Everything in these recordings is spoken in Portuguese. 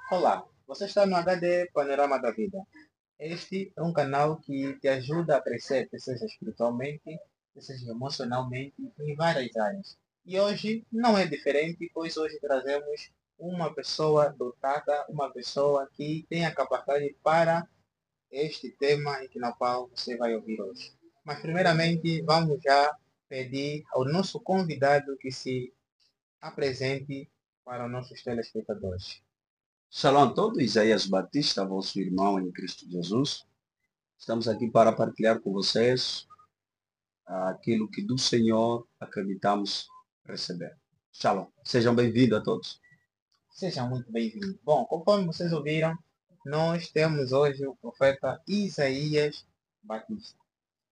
Olá, você está no HD Panorama da Vida. Este é um canal que te ajuda a crescer, seja espiritualmente, seja emocionalmente, em várias áreas. E hoje não é diferente, pois hoje trazemos uma pessoa dotada, uma pessoa que tem a capacidade para este tema e que na qual você vai ouvir hoje. Mas primeiramente vamos já pedir ao nosso convidado que se apresente para os nossos telespectadores. Shalom a todos, Isaías Batista, vosso irmão em Cristo Jesus. Estamos aqui para partilhar com vocês aquilo que do Senhor acreditamos receber. Shalom. Sejam bem-vindos a todos. Sejam muito bem-vindos. Bom, conforme vocês ouviram, nós temos hoje o profeta Isaías Batista.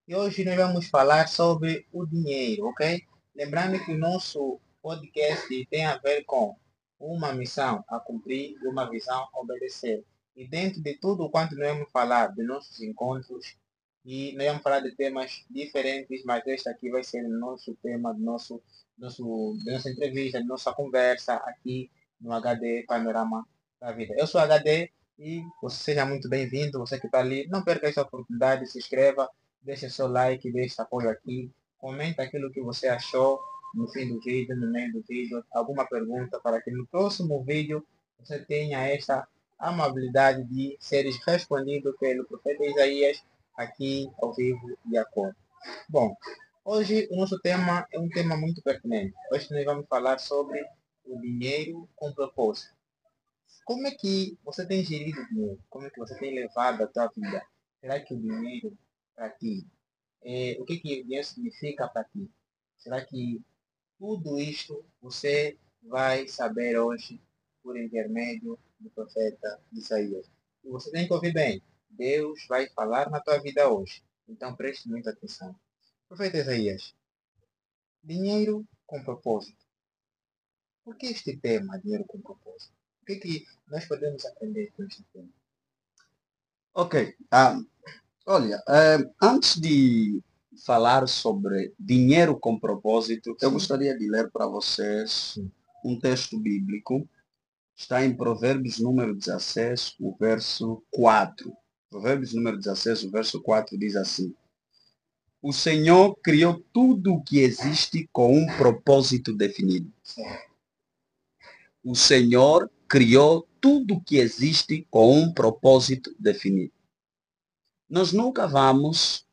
E hoje nós vamos falar sobre o dinheiro, ok? Lembrando que o nosso podcast tem a ver com uma missão a cumprir e uma visão a obedecer. E dentro de tudo quanto nós vamos falar de nossos encontros, e nós vamos falar de temas diferentes, mas este aqui vai ser o nosso tema, da nossa entrevista, da nossa conversa aqui no HD Panorama da Vida. Eu sou HD e você seja muito bem-vindo, você que está ali, não perca essa oportunidade, se inscreva, deixe seu like, deixe apoio aqui, comenta aquilo que você achou no fim do vídeo, no meio do vídeo, alguma pergunta para que no próximo vídeo você tenha esta amabilidade de seres respondido pelo profeta Isaías aqui ao vivo e a cor. Bom, hoje o nosso tema é um tema muito pertinente. Hoje nós vamos falar sobre o dinheiro com propósito. Como é que você tem gerido o dinheiro? Como é que você tem levado a sua vida? Será que o dinheiro para ti, o que o dinheiro significa para ti? Será que tudo isto você vai saber hoje por intermédio do profeta Isaías? E você tem que ouvir bem. Deus vai falar na tua vida hoje. Então preste muita atenção. Profeta Isaías, dinheiro com propósito. Por que este tema, dinheiro com propósito? O que nós podemos aprender com este tema? Ok. Olha, antes de falar sobre dinheiro com propósito, eu Sim, gostaria de ler para vocês sim. um texto bíblico. Está em Provérbios número 16, o verso 4. Provérbios número 16, o verso 4 diz assim: O Senhor criou tudo o que existe com um propósito definido. Certo. O Senhor criou tudo o que existe com um propósito definido. Nós nunca vamos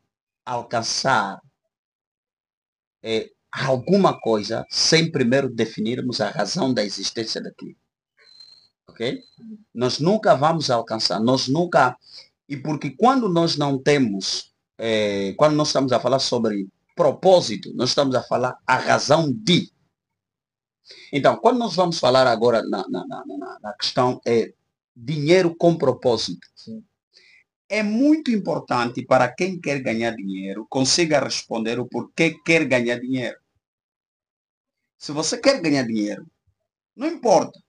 alcançar alguma coisa sem primeiro definirmos a razão da existência daquilo. Ok? Nós nunca vamos alcançar, nós nunca. E porque quando nós não temos, quando nós estamos a falar sobre propósito, nós estamos a falar a razão de. Então, quando nós vamos falar agora na questão dinheiro com propósito, Sim. é muito importante para quem quer ganhar dinheiro consiga responder o porquê quer ganhar dinheiro. Se você quer ganhar dinheiro, não importa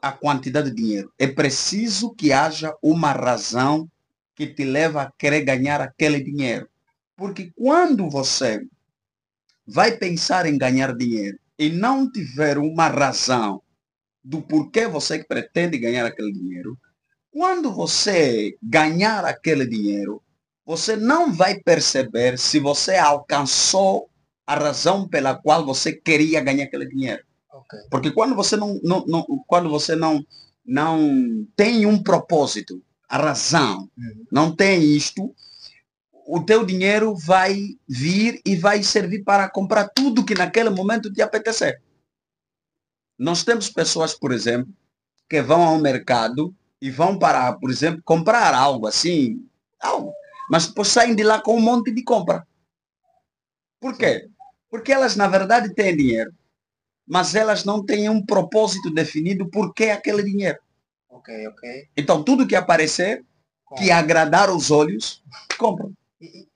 a quantidade de dinheiro, é preciso que haja uma razão que te leva a querer ganhar aquele dinheiro. Porque quando você vai pensar em ganhar dinheiro e não tiver uma razão do porquê você pretende ganhar aquele dinheiro, quando você ganhar aquele dinheiro, você não vai perceber se você alcançou a razão pela qual você queria ganhar aquele dinheiro. Ok. Porque quando você quando você não tem um propósito, a razão, Uhum. não tem isto, o teu dinheiro vai vir e vai servir para comprar tudo que naquele momento te apetecer. Nós temos pessoas, por exemplo, que vão ao mercado e vão para, por exemplo, comprar algo assim, algo, mas depois saem de lá com um monte de compra. Por Sim. quê? Porque elas, na verdade, têm dinheiro, mas elas não têm um propósito definido por que aquele dinheiro. Ok, ok. Então, tudo que aparecer, que Compra. agradar os olhos, compram.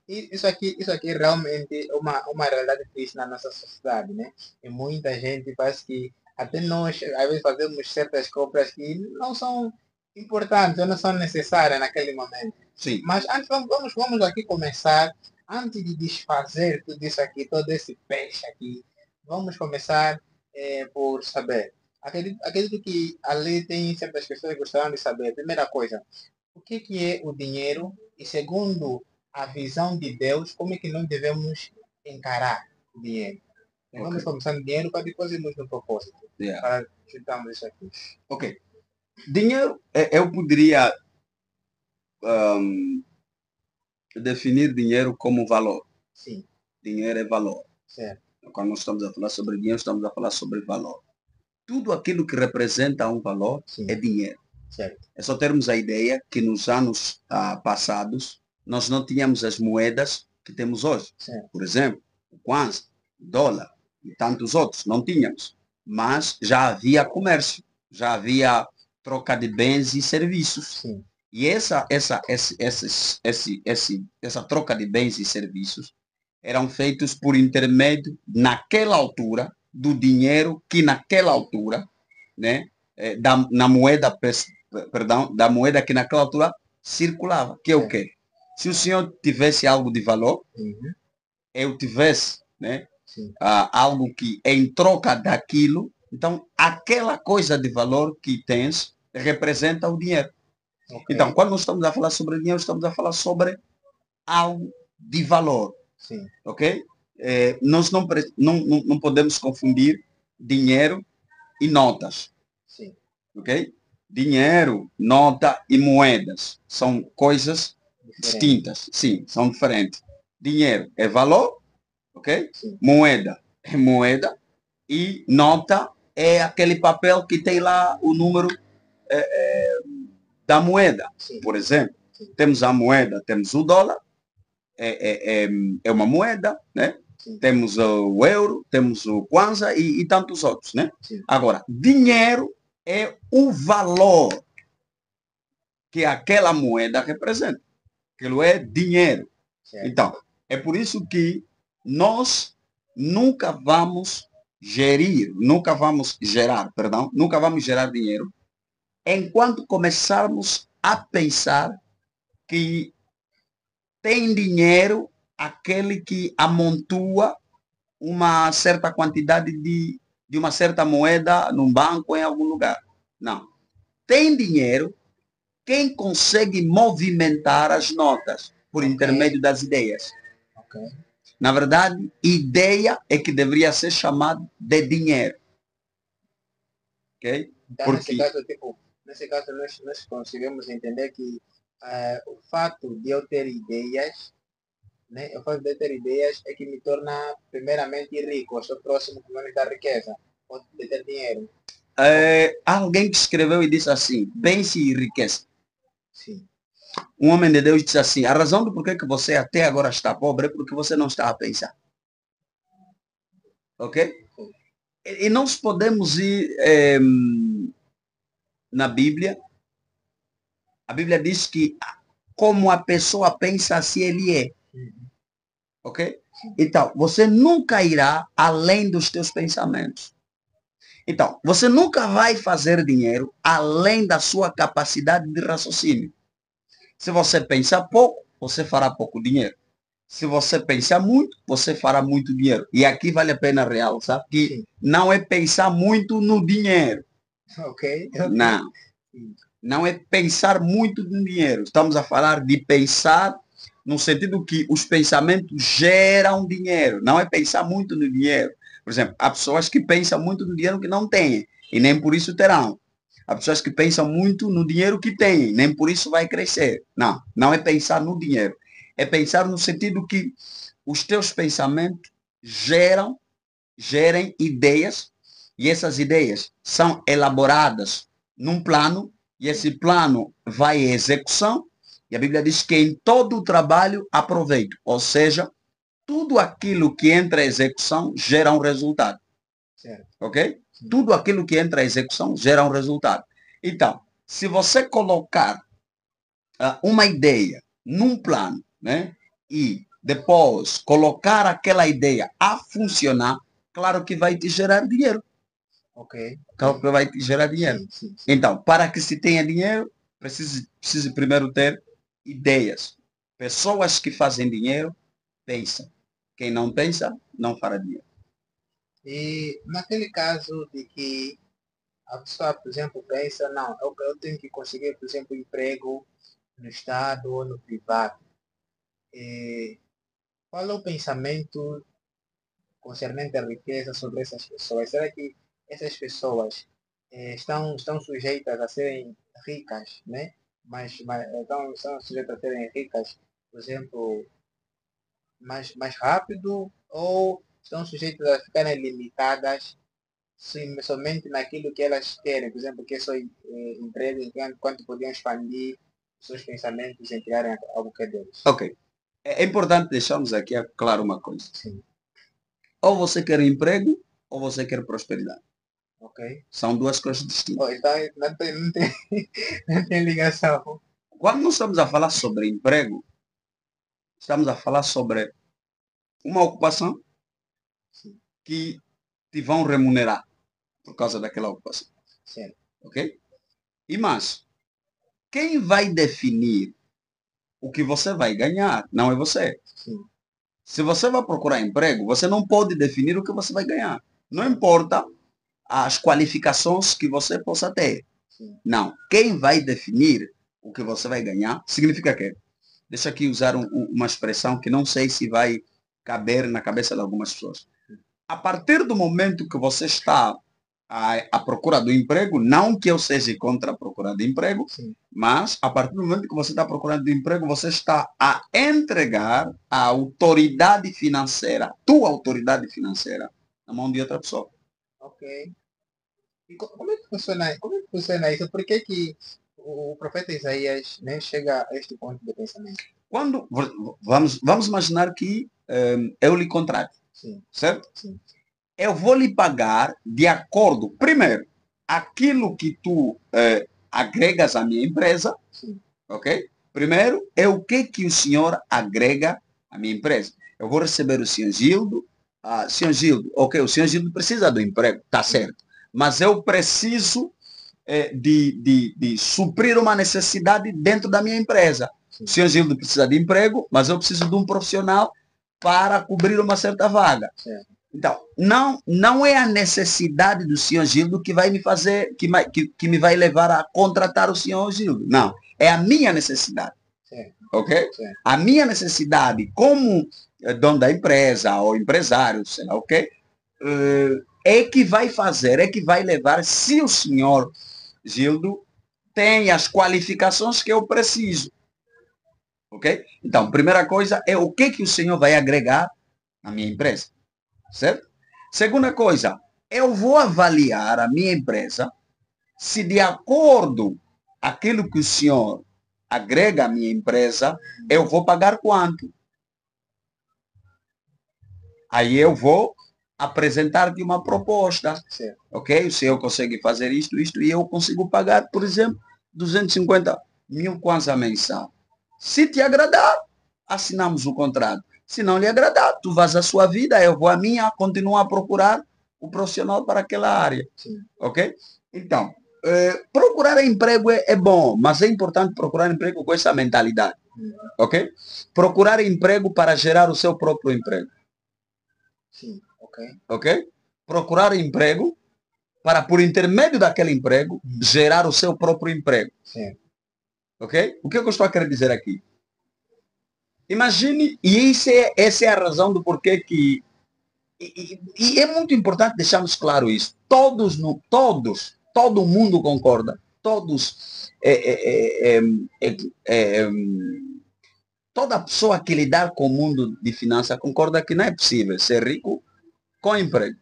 Isso aqui realmente é uma realidade triste na nossa sociedade, né? E muita gente parece que até nós, às vezes, fazemos certas compras que não são importantes ou não são necessárias naquele momento. Sim. Mas antes, vamos aqui começar, antes de desfazer tudo isso aqui, todo esse peixe aqui, vamos começar por saber. acredito que ali tem sempre as pessoas que gostaram de saber. Primeira coisa, o que é o dinheiro? E segundo, a visão de Deus, como é que nós devemos encarar o dinheiro? Ok. Vamos começar no dinheiro para depois irmos no propósito. Yeah. Para juntarmos isso aqui. Ok. Dinheiro, eu poderia definir dinheiro como valor. Sim, Dinheiro é valor. certo, Quando nós estamos a falar sobre dinheiro, estamos a falar sobre valor. Tudo aquilo que representa um valor sim, é dinheiro. certo, É só termos a ideia que nos anos passados nós não tínhamos as moedas que temos hoje. certo, Por exemplo, o kwanza, o dólar e tantos outros. Não tínhamos. Mas já havia comércio, já havia troca de bens e serviços. sim, E essa troca de bens e serviços eram feitos por intermédio, naquela altura, do dinheiro que naquela altura, né, na moeda, perdão, da moeda que naquela altura circulava, que é o certo. quê? Se o senhor tivesse algo de valor, Uhum, eu tivesse, né, sim, algo que em troca daquilo, então aquela coisa de valor que tens representa o dinheiro. ok, Então, quando nós estamos a falar sobre dinheiro, estamos a falar sobre algo de valor, sim, ok? Nós não podemos confundir dinheiro e notas, sim, ok? Dinheiro, nota e moedas são coisas diferente, distintas, sim, são diferentes. Dinheiro é valor, ok? sim, Moeda é moeda e nota é aquele papel que tem lá o número da moeda. sim, Por exemplo, sim, temos a moeda, temos o dólar, é uma moeda, né? sim, Temos o euro, temos o kwanza e tantos outros, né? sim, Agora, dinheiro é o valor que aquela moeda representa. Aquilo é dinheiro. certo, Então, é por isso que nós nunca vamos nunca vamos gerar dinheiro enquanto começarmos a pensar que tem dinheiro aquele que amontoa uma certa quantidade de uma certa moeda num banco, em algum lugar. Não. Tem dinheiro quem consegue movimentar as notas por ok, intermédio das ideias. ok. Na verdade, ideia é que deveria ser chamado de dinheiro. Ok? Então, nesse Porque caso, tipo, nesse caso nós conseguimos entender que o fato de eu ter ideias, né, o fato de eu ter ideias é que me torna primeiramente rico, eu sou próximo que vai me dar riqueza, ou de ter dinheiro. alguém que escreveu e disse assim, pense e enriqueça. Sim, Um homem de Deus disse assim, a razão do porquê que você até agora está pobre é porque você não está a pensar. Ok? sim, E nós podemos ir na Bíblia. A Bíblia diz que como a pessoa pensa, assim ele é. uhum, Ok? sim, Então, você nunca irá além dos teus pensamentos. Então, você nunca vai fazer dinheiro além da sua capacidade de raciocínio. Se você pensa pouco, você fará pouco dinheiro. Se você pensar muito, você fará muito dinheiro. E aqui vale a pena realçar que sim, não é pensar muito no dinheiro. ok, ok, Não. sim, Não é pensar muito no dinheiro. Estamos a falar de pensar no sentido que os pensamentos geram dinheiro. Não é pensar muito no dinheiro. Por exemplo, há pessoas que pensam muito no dinheiro que não têm e nem por isso terão. Há pessoas que pensam muito no dinheiro que têm, nem por isso vai crescer. Não, não é pensar no dinheiro. É pensar no sentido que os teus pensamentos gerem ideias e essas ideias são elaboradas num plano e sim, esse plano vai em execução e a Bíblia diz que em todo o trabalho há proveito, ou seja, tudo aquilo que entra em execução gera um resultado, certo, ok? sim, Tudo aquilo que entra em execução gera um resultado. Então, se você colocar uma ideia num plano, né? E depois colocar aquela ideia a funcionar, claro que vai te gerar dinheiro. ok, ok, Claro que vai te gerar dinheiro. sim, sim, sim. Então, para que se tenha dinheiro, precisa primeiro ter ideias. Pessoas que fazem dinheiro, pensam. Quem não pensa, não fará dinheiro. E naquele caso de que A pessoa, por exemplo, pensa, não, eu tenho que conseguir, por exemplo, emprego no Estado ou no privado. E qual é o pensamento concernente à riqueza sobre essas pessoas? Será que essas pessoas estão sujeitas a serem ricas, né? Mas estão sujeitas a serem ricas, por exemplo, mais rápido ou estão sujeitas a ficarem limitadas sim, somente naquilo que elas querem, por exemplo, que é só emprego, enquanto podiam expandir seus pensamentos em criarem algo que é deles. Ok. É importante deixarmos aqui claro uma coisa. Sim, Ou você quer um emprego, ou você quer prosperidade. ok. São duas coisas Oh, distintas. então não tem, não tem ligação. Quando nós estamos a falar sobre emprego, estamos a falar sobre uma ocupação Sim, que te vão remunerar por causa daquela ocupação. certo. Ok? E mais, quem vai definir o que você vai ganhar não é você. Sim, Se você vai procurar emprego, você não pode definir o que você vai ganhar. Não certo. importa as qualificações que você possa ter. Sim, Não. Quem vai definir o que você vai ganhar significa que, deixa aqui usar uma expressão que não sei se vai caber na cabeça de algumas pessoas. A partir do momento que você está à procura do emprego, não que eu seja contra a procura de emprego, sim, mas a partir do momento que você está procurando emprego, você está a entregar a autoridade financeira, tua autoridade financeira, na mão de outra pessoa. ok. E como é que funciona isso? Por que que o profeta Isaías, né, chega a este ponto de pensamento? Quando vamos imaginar que eu lhe contrate, Sim, certo? sim, Eu vou lhe pagar de acordo, primeiro, aquilo que tu agregas à minha empresa, sim, ok? Primeiro é o que o senhor agrega à minha empresa. Eu vou receber o senhor Gildo. Senhor Gildo, ok, o senhor Gildo precisa do emprego, tá sim, certo. Mas eu preciso de suprir uma necessidade dentro da minha empresa. O sim, senhor Gildo precisa de emprego, mas eu preciso de um profissional para cobrir uma certa vaga. certo, Então, não é a necessidade do senhor Gildo que vai me fazer, que me vai levar a contratar o senhor Gildo. Não, é a minha necessidade, certo, ok? certo, A minha necessidade como dono da empresa ou empresário, sei lá, ok? É que vai fazer, é que vai levar, se o senhor Gildo tem as qualificações que eu preciso, ok? Então, primeira coisa é o que o senhor vai agregar na minha empresa. Certo? Segunda coisa, eu vou avaliar a minha empresa se de acordo aquilo que o senhor agrega à minha empresa, eu vou pagar quanto. Aí eu vou apresentar-te uma proposta. certo, Ok? O senhor consegue fazer isto, isto, e eu consigo pagar, por exemplo, 250 mil kwanza mensal. Se te agradar, assinamos o contrato. Se não lhe agradar, tu vas à sua vida, eu vou à minha, continuo a procurar o profissional para aquela área. sim, Ok? Então, procurar emprego é bom, mas é importante procurar emprego com essa mentalidade. Ok? Procurar emprego para gerar o seu próprio emprego. sim, ok, Ok? Procurar emprego para, por intermédio daquele emprego, gerar o seu próprio emprego. certo, Ok? O que eu estou a querer dizer aqui? Imagine, e essa é a razão do porquê que. E é muito importante deixarmos claro isso. Todo mundo concorda. Todos. Toda pessoa que lidar com o mundo de finanças concorda que não é possível ser rico com emprego.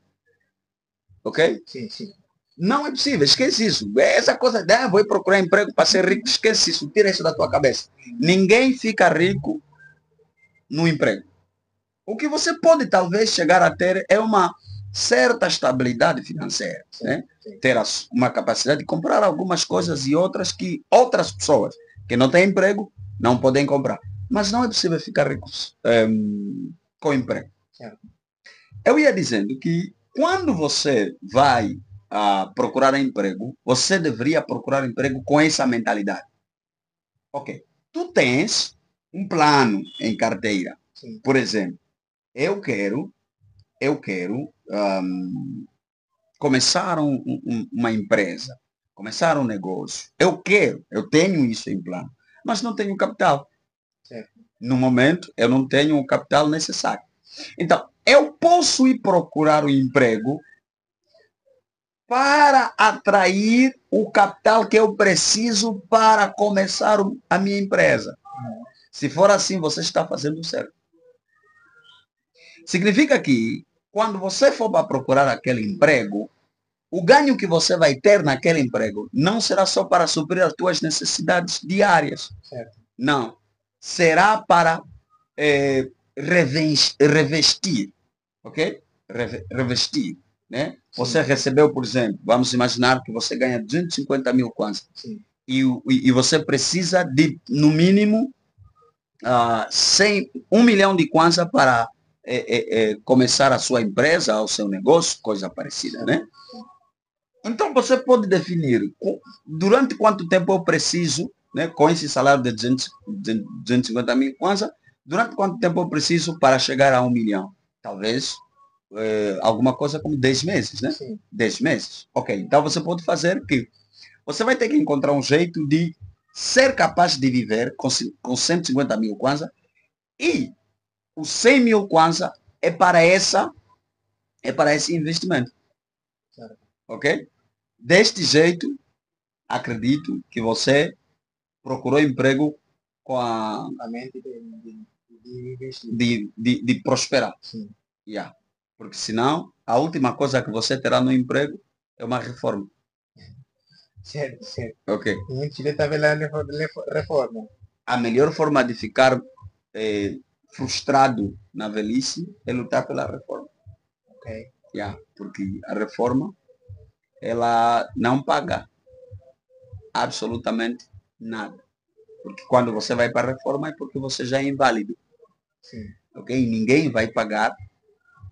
Ok? sim, sim, Não é possível, esquece isso. Essa coisa de vou procurar emprego para ser rico, esquece isso, tira isso da tua cabeça. Ninguém fica rico no emprego. O que você pode talvez chegar a ter é uma certa estabilidade financeira, sim, né? sim, Ter uma capacidade de comprar algumas coisas e outras que outras pessoas que não têm emprego não podem comprar. Mas não é possível ficar ricos com emprego. certo, Eu ia dizendo que quando você vai procurar emprego, você deveria procurar emprego com essa mentalidade. Ok. Tu tens um plano em carteira. sim, Por exemplo, eu quero começar uma empresa, começar um negócio. Eu quero, eu tenho isso em plano, mas não tenho capital. Certo. No momento, eu não tenho o capital necessário. Então, eu posso ir procurar um emprego para atrair o capital que eu preciso para começar a minha empresa. Se for assim, você está fazendo certo. Significa que, quando você for para procurar aquele emprego, o ganho que você vai ter naquele emprego não será só para suprir as suas necessidades diárias. Certo. Não. Será para revestir. Ok? Revestir. Né? Você recebeu, por exemplo, vamos imaginar que você ganha 250 mil kwanza. E você precisa de, no mínimo, 1 milhão de kwanza para começar a sua empresa, o seu negócio, coisa parecida, né? Então você pode definir durante quanto tempo eu preciso, né, com esse salário de 250 mil kwanza, durante quanto tempo eu preciso para chegar a 1 milhão. Talvez alguma coisa como 10 meses, né? Sim. 10 meses. Ok, então você pode fazer que você vai ter que encontrar um jeito de ser capaz de viver com 150 mil kwanza e os 100 mil kwanza é para esse investimento. Certo. Ok? Deste jeito, acredito que você procurou emprego com a mente de investir. de prosperar. Sim. Yeah. Porque senão, a última coisa que você terá no emprego é uma reforma. Certo, certo. Ok. Muitos de também lá reforma. A melhor forma de ficar frustrado na velhice é lutar pela reforma. Ok. Yeah. Porque a reforma, ela não paga absolutamente nada. Porque quando você vai para a reforma é porque você já é inválido. Sim. Ok? E ninguém vai pagar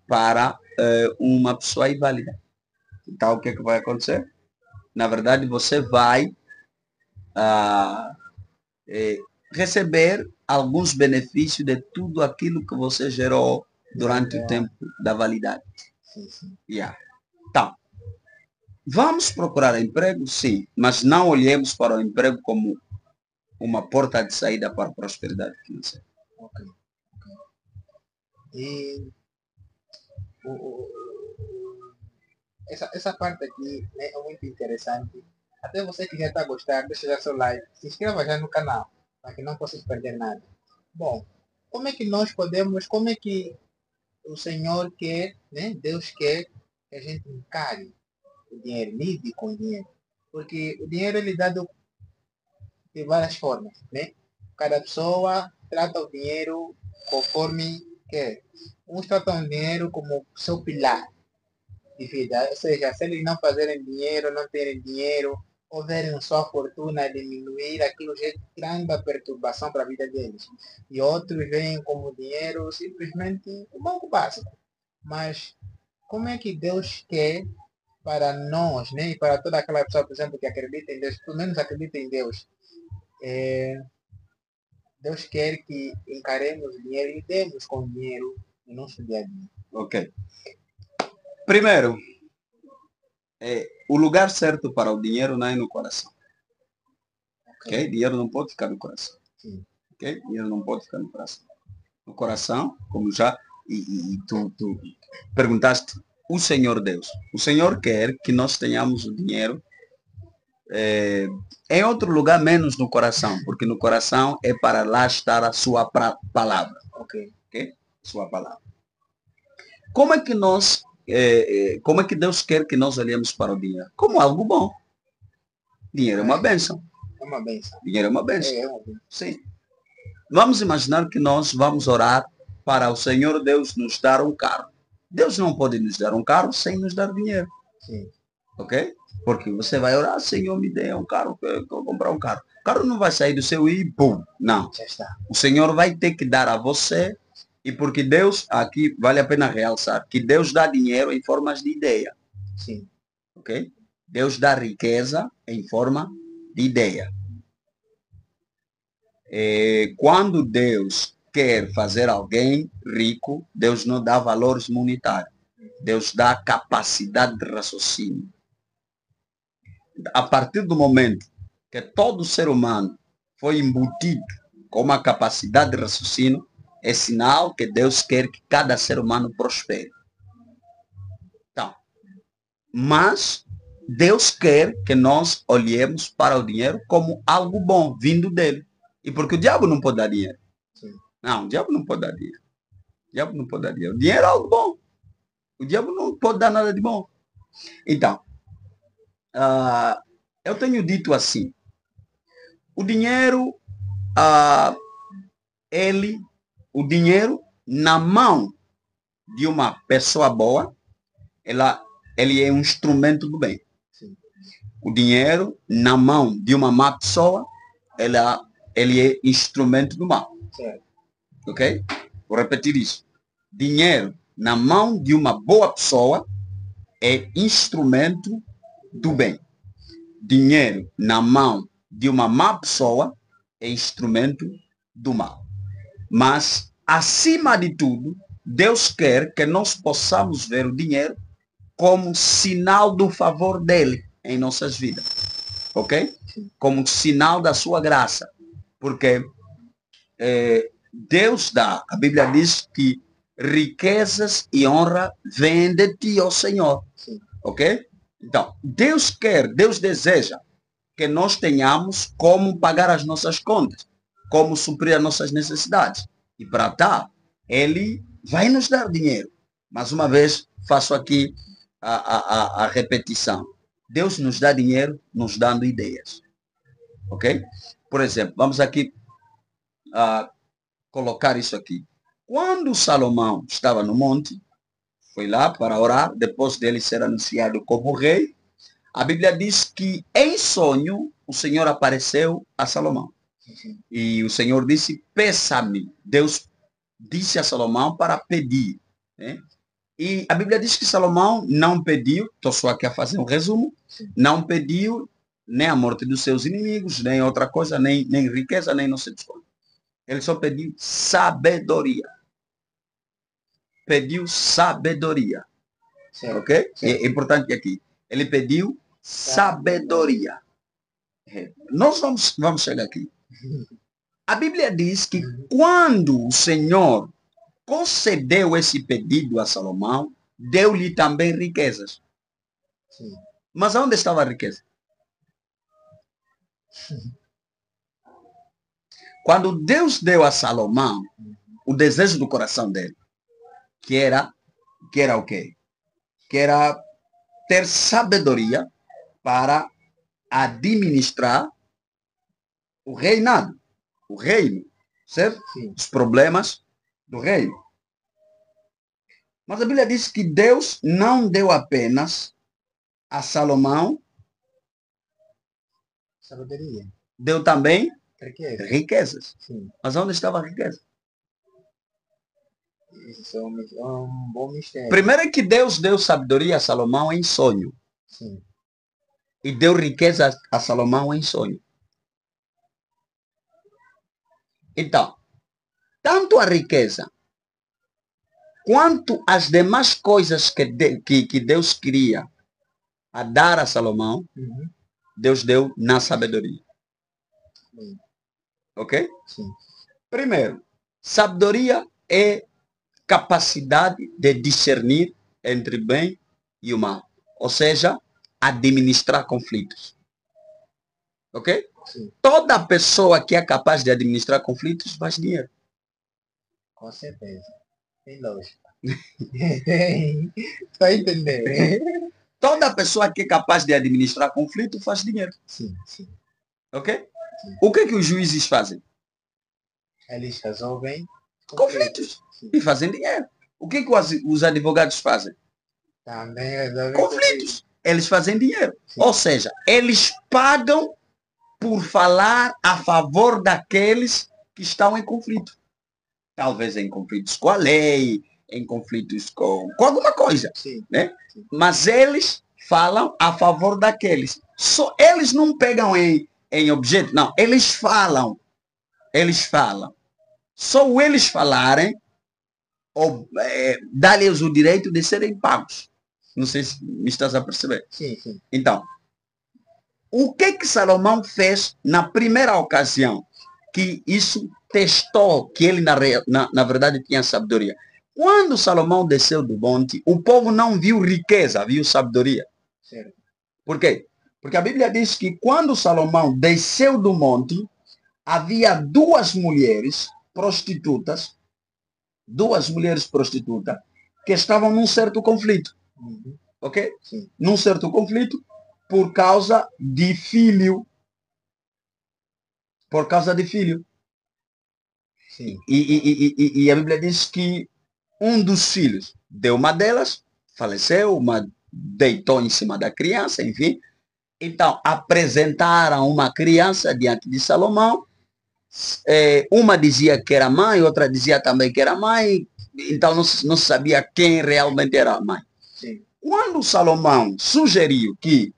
para uma pessoa inválida. Então, o que é que vai acontecer? Na verdade, você vai receber alguns benefícios de tudo aquilo que você gerou durante o tempo da validade. Sim, sim. Yeah. Então, vamos procurar emprego? Sim, mas não olhemos para o emprego como uma porta de saída para a prosperidade financeira. Ok. E essa parte aqui, né, é muito interessante. Até você que já está a gostar, deixa já seu like, se inscreva já no canal, para que não possa perder nada. Bom, como é que nós podemos, como é que o Senhor quer, né, Deus quer que a gente encare o dinheiro, lide com o dinheiro? Porque o dinheiro ele é dado de várias formas, né? Cada pessoa trata o dinheiro conforme quer. Uns tratam o dinheiro como seu pilar de vida, ou seja, se eles não fazerem dinheiro, não terem dinheiro, ou verem sua fortuna diminuir, aquilo já é grande perturbação para a vida deles. E outros veem como dinheiro simplesmente um banco básico. Mas como é que Deus quer para nós, né? E para toda aquela pessoa, por exemplo, que acredita em Deus, pelo menos acredita em Deus, Deus quer que encaremos o dinheiro e demos com o dinheiro no nosso dia a dia. Ok. Primeiro, o lugar certo para o dinheiro não é no coração. Ok? Dinheiro não pode ficar no coração. Sim. Ok? Dinheiro não pode ficar no coração. No coração, como já tu perguntaste, o Senhor Deus. O Senhor quer que nós tenhamos o dinheiro em outro lugar, menos no coração, porque no coração é para lá estar a sua palavra. Ok. Ok? Sua palavra. Como é que nós, como é que Deus quer que nós olhemos para o dinheiro? Como algo bom. Dinheiro é uma bênção. É uma bênção. Dinheiro é uma bênção. É uma bênção. Sim. Vamos imaginar que nós vamos orar para o Senhor Deus nos dar um carro. Deus não pode nos dar um carro sem nos dar dinheiro. Sim. Ok? Porque você vai orar, Senhor, me dê um carro, eu vou comprar um carro. O carro não vai sair do seu e pum. Não. Já está. O Senhor vai ter que dar a você. E porque Deus, aqui vale a pena realçar, que Deus dá dinheiro em formas de ideia. Sim. Ok? Deus dá riqueza em forma de ideia. Quando Deus quer fazer alguém rico, Deus não dá valores monetários. Deus dá capacidade de raciocínio. A partir do momento que todo ser humano foi embutido com uma capacidade de raciocínio, é sinal que Deus quer que cada ser humano prospere. Então, mas Deus quer que nós olhemos para o dinheiro como algo bom, vindo dele. E porque o diabo não pode dar dinheiro. Sim. Não, o diabo não pode dar dinheiro. O diabo não pode dar dinheiro. O dinheiro é algo bom. O diabo não pode dar nada de bom. Então, eu tenho dito assim, o dinheiro, o dinheiro na mão de uma pessoa boa, ele é um instrumento do bem. Sim. O dinheiro na mão de uma má pessoa, ele é instrumento do mal. Certo. Ok? Vou repetir isso. Dinheiro na mão de uma boa pessoa é instrumento do bem. Dinheiro na mão de uma má pessoa é instrumento do mal. Mas, acima de tudo, Deus quer que nós possamos ver o dinheiro como sinal do favor dele em nossas vidas. Ok? Como sinal da sua graça. Porque Deus dá, a Bíblia diz que riquezas e honra vêm de ti, ó Senhor. Sim. Ok? Então, Deus quer, Deus deseja que nós tenhamos como pagar as nossas contas, como suprir as nossas necessidades. E para tal, Ele vai nos dar dinheiro. Mais uma vez, faço aqui a repetição. Deus nos dá dinheiro nos dando ideias. Ok? Por exemplo, vamos aqui colocar isso aqui. Quando Salomão estava no monte, foi lá para orar, depois dele ser anunciado como rei, a Bíblia diz que em sonho o Senhor apareceu a Salomão. E o Senhor disse, peça-me. Deus disse a Salomão para pedir. Né? E a Bíblia diz que Salomão não pediu, estou só aqui a fazer um resumo, não pediu nem a morte dos seus inimigos, nem outra coisa, nem riqueza, nem não sei de quanto. Ele só pediu sabedoria. Pediu sabedoria. Certo. Ok? Certo. É importante aqui. Ele pediu sabedoria. Nós vamos chegar aqui. A Bíblia diz que quando o Senhor concedeu esse pedido a Salomão, deu-lhe também riquezas. Sim. Mas onde estava a riqueza? Quando Deus deu a Salomão o desejo do coração dele, que era o quê? Que era ter sabedoria para administrar o reinado, o reino, certo? Sim. Os problemas do reino. Mas a Bíblia diz que Deus não deu apenas a Salomão Sabedoria. deu também Riqueza. riquezas. Sim. Mas onde estava a riqueza? Isso é um bom mistério. Primeiro é que Deus deu sabedoria a Salomão em sonho. Sim. E deu riqueza a Salomão em sonho. Então, tanto a riqueza quanto as demais coisas que Deus queria a dar a Salomão, Deus deu na sabedoria. Sim. Ok? Sim. Primeiro, sabedoria é capacidade de discernir entre o bem e o mal. Ou seja, administrar conflitos. Ok? Sim. Toda pessoa que é capaz de administrar conflitos faz dinheiro. Com certeza. Tem lógica. Tem. Está entendendo? Toda pessoa que é capaz de administrar conflito faz dinheiro. Sim, sim. Ok? Sim. O que os juízes fazem? Eles resolvem Conflitos. Sim. E fazem dinheiro. O que os advogados fazem? Também resolvem Conflitos. Eles fazem dinheiro. Sim. Ou seja, eles pagam por falar a favor daqueles que estão em conflito. Talvez em conflitos com a lei, em conflitos com alguma coisa. Sim. Né? Sim. Mas eles falam a favor daqueles. Só eles não pegam em objeto, não. Eles falam. Eles falam. Só eles falarem, ou dá-lhes o direito de serem pagos. Não sei se me estás a perceber. Sim, sim. Então, o que Salomão fez na primeira ocasião que isso testou que ele na verdade tinha sabedoria? Quando Salomão desceu do monte, o povo não viu riqueza, viu sabedoria. Certo. Por quê? Porque a Bíblia diz que quando Salomão desceu do monte, havia duas mulheres prostitutas que estavam num certo conflito. Uhum. Ok? Sim. Num certo conflito por causa de filho. Por causa de filho. Sim. E a Bíblia diz que um dos filhos de uma delas faleceu, uma deitou em cima da criança, enfim. Então, apresentaram uma criança diante de Salomão. Uma dizia que era mãe, outra dizia também que era mãe. Então, não se sabia quem realmente era a mãe. Sim. Quando Salomão sugeriu que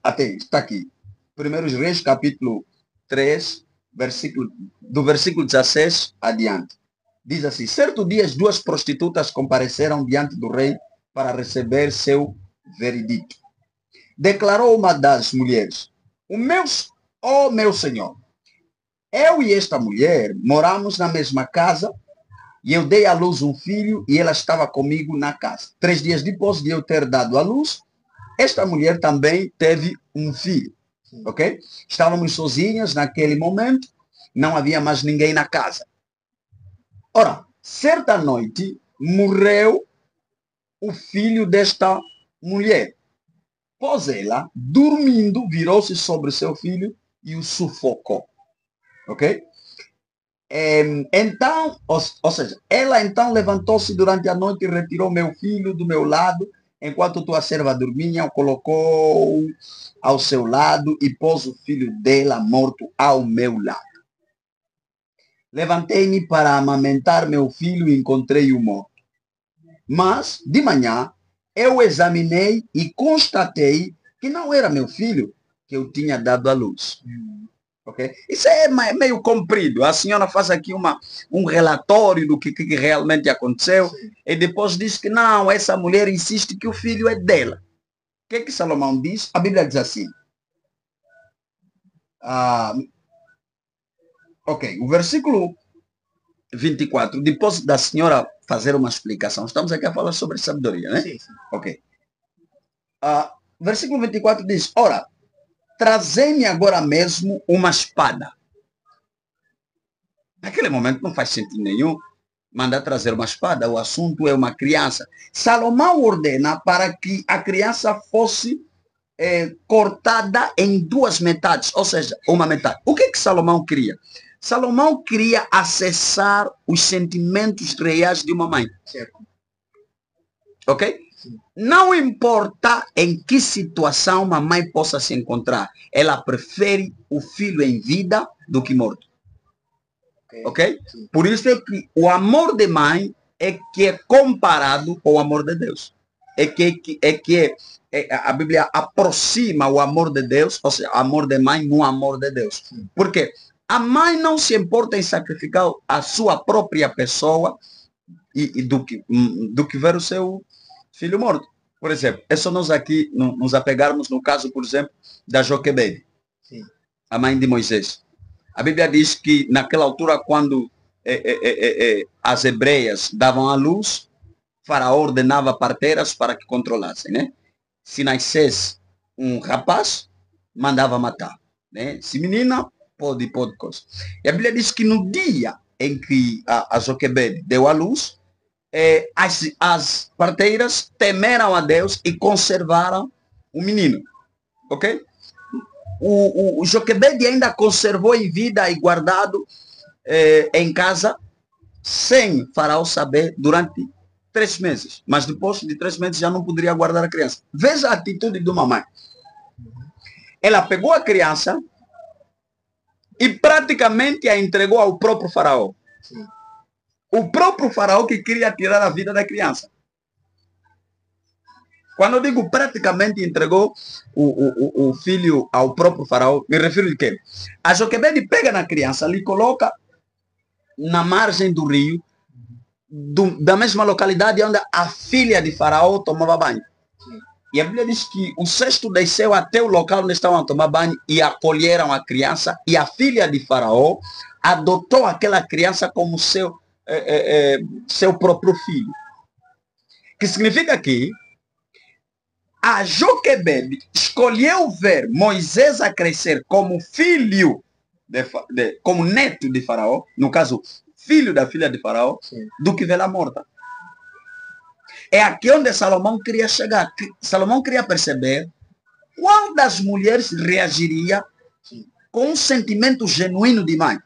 até está aqui, 1 Reis, capítulo 3, do versículo 16 adiante. Diz assim: certo dia as duas prostitutas compareceram diante do rei para receber seu veredito. Declarou uma das mulheres: ó meu senhor, eu e esta mulher moramos na mesma casa e eu dei à luz um filho e ela estava comigo na casa. 3 dias depois de eu ter dado à luz, esta mulher também teve um filho, ok? Estávamos sozinhas naquele momento, não havia mais ninguém na casa. Ora, certa noite, morreu o filho desta mulher. Pois ela, dormindo, virou-se sobre seu filho e o sufocou, ok? Então, ou seja, ela então levantou-se durante a noite e retirou meu filho do meu lado, enquanto tua serva dormia, o colocou ao seu lado e pôs o filho dela morto ao meu lado. Levantei-me para amamentar meu filho e encontrei-o morto. Mas, de manhã, eu examinei e constatei que não era meu filho que eu tinha dado à luz. Okay? Isso é meio comprido. A senhora faz aqui um relatório do que realmente aconteceu. Sim. E depois diz que não, essa mulher insiste que o filho é dela. O que Salomão diz? A Bíblia diz assim. Ok, o versículo 24, depois da senhora fazer uma explicação, estamos aqui a falar sobre sabedoria, né? Sim, sim. Ok. Versículo 24 diz, ora, trazei-me agora mesmo uma espada. Naquele momento não faz sentido nenhum mandar trazer uma espada, o assunto é uma criança. Salomão ordena para que a criança fosse cortada em duas metades, ou seja, uma metade. O que Salomão queria? Salomão queria acessar os sentimentos reais de uma mãe. Certo. Ok? Sim. Não importa em que situação uma mãe possa se encontrar, ela prefere o filho em vida do que morto. Ok? Sim. Por isso é que o amor de mãe é que é comparado com o amor de Deus. A Bíblia aproxima o amor de Deus, ou seja, o amor de mãe no amor de Deus. Sim. Por quê? A mãe não se importa em sacrificar a sua própria pessoa do que ver o seu filho morto. Por exemplo, é só nós aqui nos apegarmos no caso, por exemplo, da Joquebede, a mãe de Moisés. A Bíblia diz que naquela altura, quando as hebreias davam à luz, Faraó ordenava parteiras para que controlassem, né? Se nascesse um rapaz, mandava matar, né? Se menina, pode coisa. E a Bíblia diz que no dia em que a Joquebede deu à luz, as parteiras temeram a Deus e conservaram o menino, ok? O Joquebede ainda conservou em vida e guardado em casa, sem Faraó saber, durante 3 meses. Mas depois de 3 meses já não poderia guardar a criança. Veja a atitude de uma mãe. Ela pegou a criança e praticamente a entregou ao próprio Faraó. Sim. O próprio Faraó que queria tirar a vida da criança. Quando eu digo praticamente entregou o filho ao próprio Faraó, me refiro a quê? A Joquebede pega na criança, lhe coloca na margem do rio, da mesma localidade onde a filha de Faraó tomava banho. E a Bíblia diz que o cesto desceu até o local onde estavam a tomar banho e acolheram a criança, e a filha de Faraó adotou aquela criança como seu próprio filho. Que significa que a Joquebed escolheu ver Moisés a crescer como filho, como neto de Faraó, no caso, filho da filha de Faraó, Sim. do que vê-la morta. É aqui onde Salomão queria chegar. Salomão queria perceber qual das mulheres reagiria com um sentimento genuíno de mãe.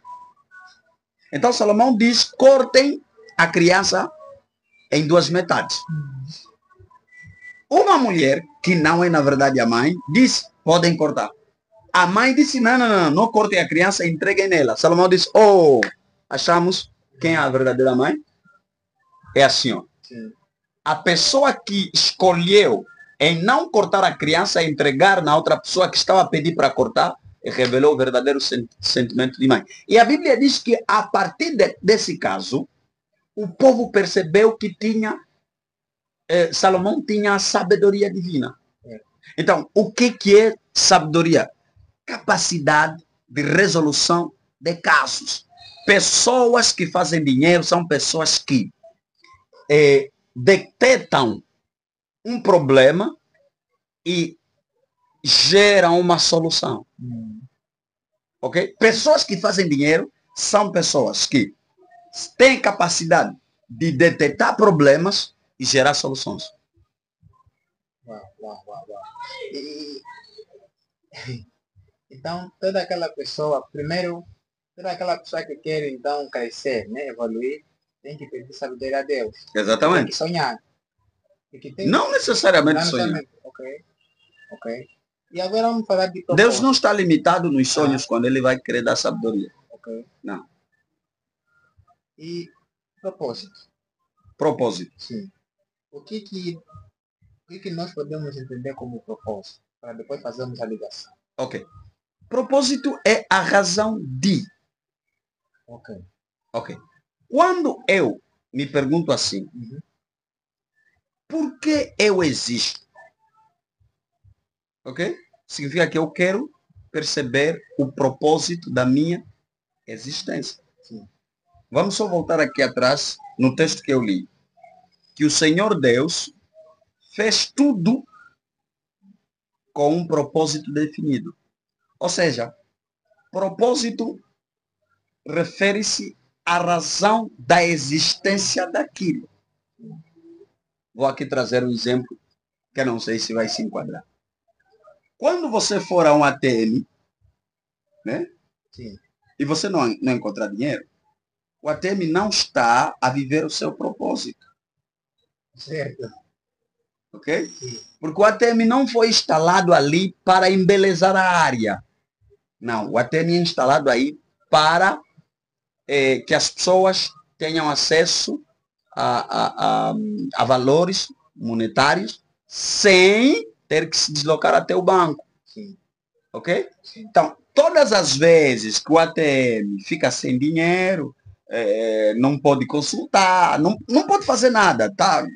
Então Salomão diz, cortem a criança em duas metades. Uma mulher, que não é na verdade a mãe, diz, podem cortar. A mãe disse, não cortem a criança, entreguem nela. Salomão diz, achamos quem é a verdadeira mãe? É a senhora. Sim. A pessoa que escolheu em não cortar a criança e entregar na outra pessoa que estava a pedir para cortar, revelou o verdadeiro sentimento de mãe. E a Bíblia diz que a partir desse caso, o povo percebeu que Salomão tinha a sabedoria divina. Então, o que é sabedoria? Capacidade de resolução de casos. Pessoas que fazem dinheiro são pessoas que detectam um problema e geram uma solução. Ok? Pessoas que fazem dinheiro são pessoas que têm capacidade de detectar problemas e gerar soluções. Uau. Então, toda aquela pessoa que quer então crescer, né, evoluir, tem que pedir sabedoria a Deus. Exatamente. Tem que sonhar. Não necessariamente sonhar. Ok. E agora vamos falar de propósito. Deus não está limitado nos sonhos quando ele vai querer dar sabedoria. Ok. Não. E propósito. Propósito. Sim. O que nós podemos entender como propósito? Para depois fazermos a ligação. Ok. Propósito é a razão de. Ok. Quando eu me pergunto assim, por que eu existo? Ok? Significa que eu quero perceber o propósito da minha existência. Sim. Vamos só voltar aqui atrás no texto que eu li. Que o Senhor Deus fez tudo com um propósito definido. Ou seja, propósito refere-se à razão da existência daquilo. Vou aqui trazer um exemplo que eu não sei se vai se enquadrar. Quando você for a um ATM, né? Sim. E você não encontrar dinheiro, o ATM não está a viver o seu propósito. Certo. Ok? Sim. Porque o ATM não foi instalado ali para embelezar a área. Não, o ATM é instalado aí para que as pessoas tenham acesso a valores monetários sem ter que se deslocar até o banco. Sim. Ok? Sim. Então, todas as vezes que o ATM fica sem dinheiro, não pode consultar, não pode fazer nada, tá?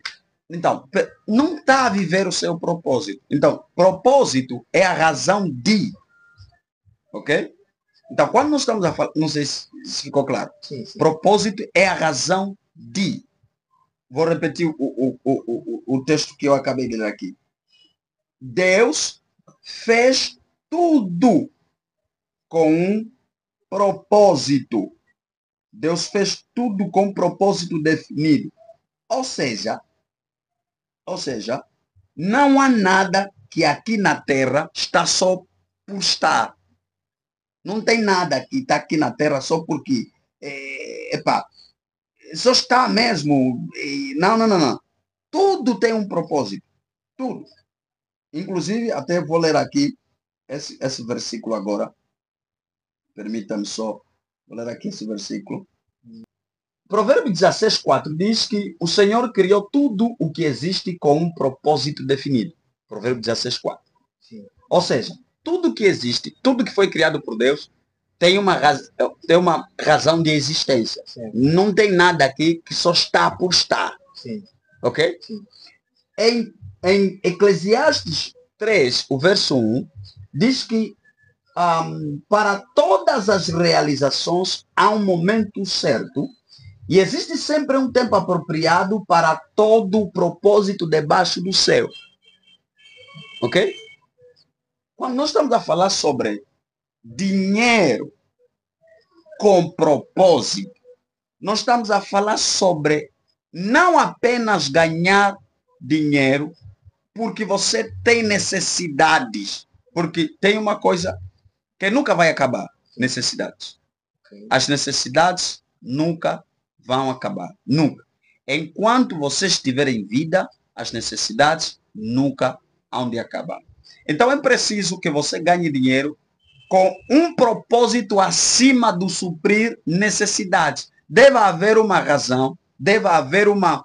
Então, não está a viver o seu propósito. Então, propósito é a razão de. Ok? Então, quando nós estamos a falar, não sei se ficou claro. Sim. Propósito é a razão de. Vou repetir o texto que eu acabei de ler aqui. Deus fez tudo com um propósito. Deus fez tudo com um propósito definido. Ou seja, não há nada que aqui na Terra está só por estar. Não tem nada que está aqui na Terra só porque, só está mesmo. Não. Tudo tem um propósito. Tudo. Inclusive, até vou ler aqui esse versículo agora. Permita-me só vou ler aqui esse versículo. Provérbio 16:4 diz que o Senhor criou tudo o que existe com um propósito definido. Provérbio 16:4. Ou seja, tudo que existe, tudo que foi criado por Deus, tem uma razão de existência. Sim. Não tem nada aqui que só está por estar. Sim. Ok? Sim. Em Eclesiastes 3, o verso 1, diz que para todas as realizações há um momento certo e existe sempre um tempo apropriado para todo o propósito debaixo do céu. Ok? Quando nós estamos a falar sobre dinheiro com propósito, nós estamos a falar sobre não apenas ganhar dinheiro porque você tem necessidades. Porque tem uma coisa que nunca vai acabar, necessidades. Ok. As necessidades nunca vão acabar. Nunca. Enquanto você estiver em vida, as necessidades nunca hão de acabar. Então é preciso que você ganhe dinheiro com um propósito acima do suprir necessidades. Deve haver uma razão, deve haver uma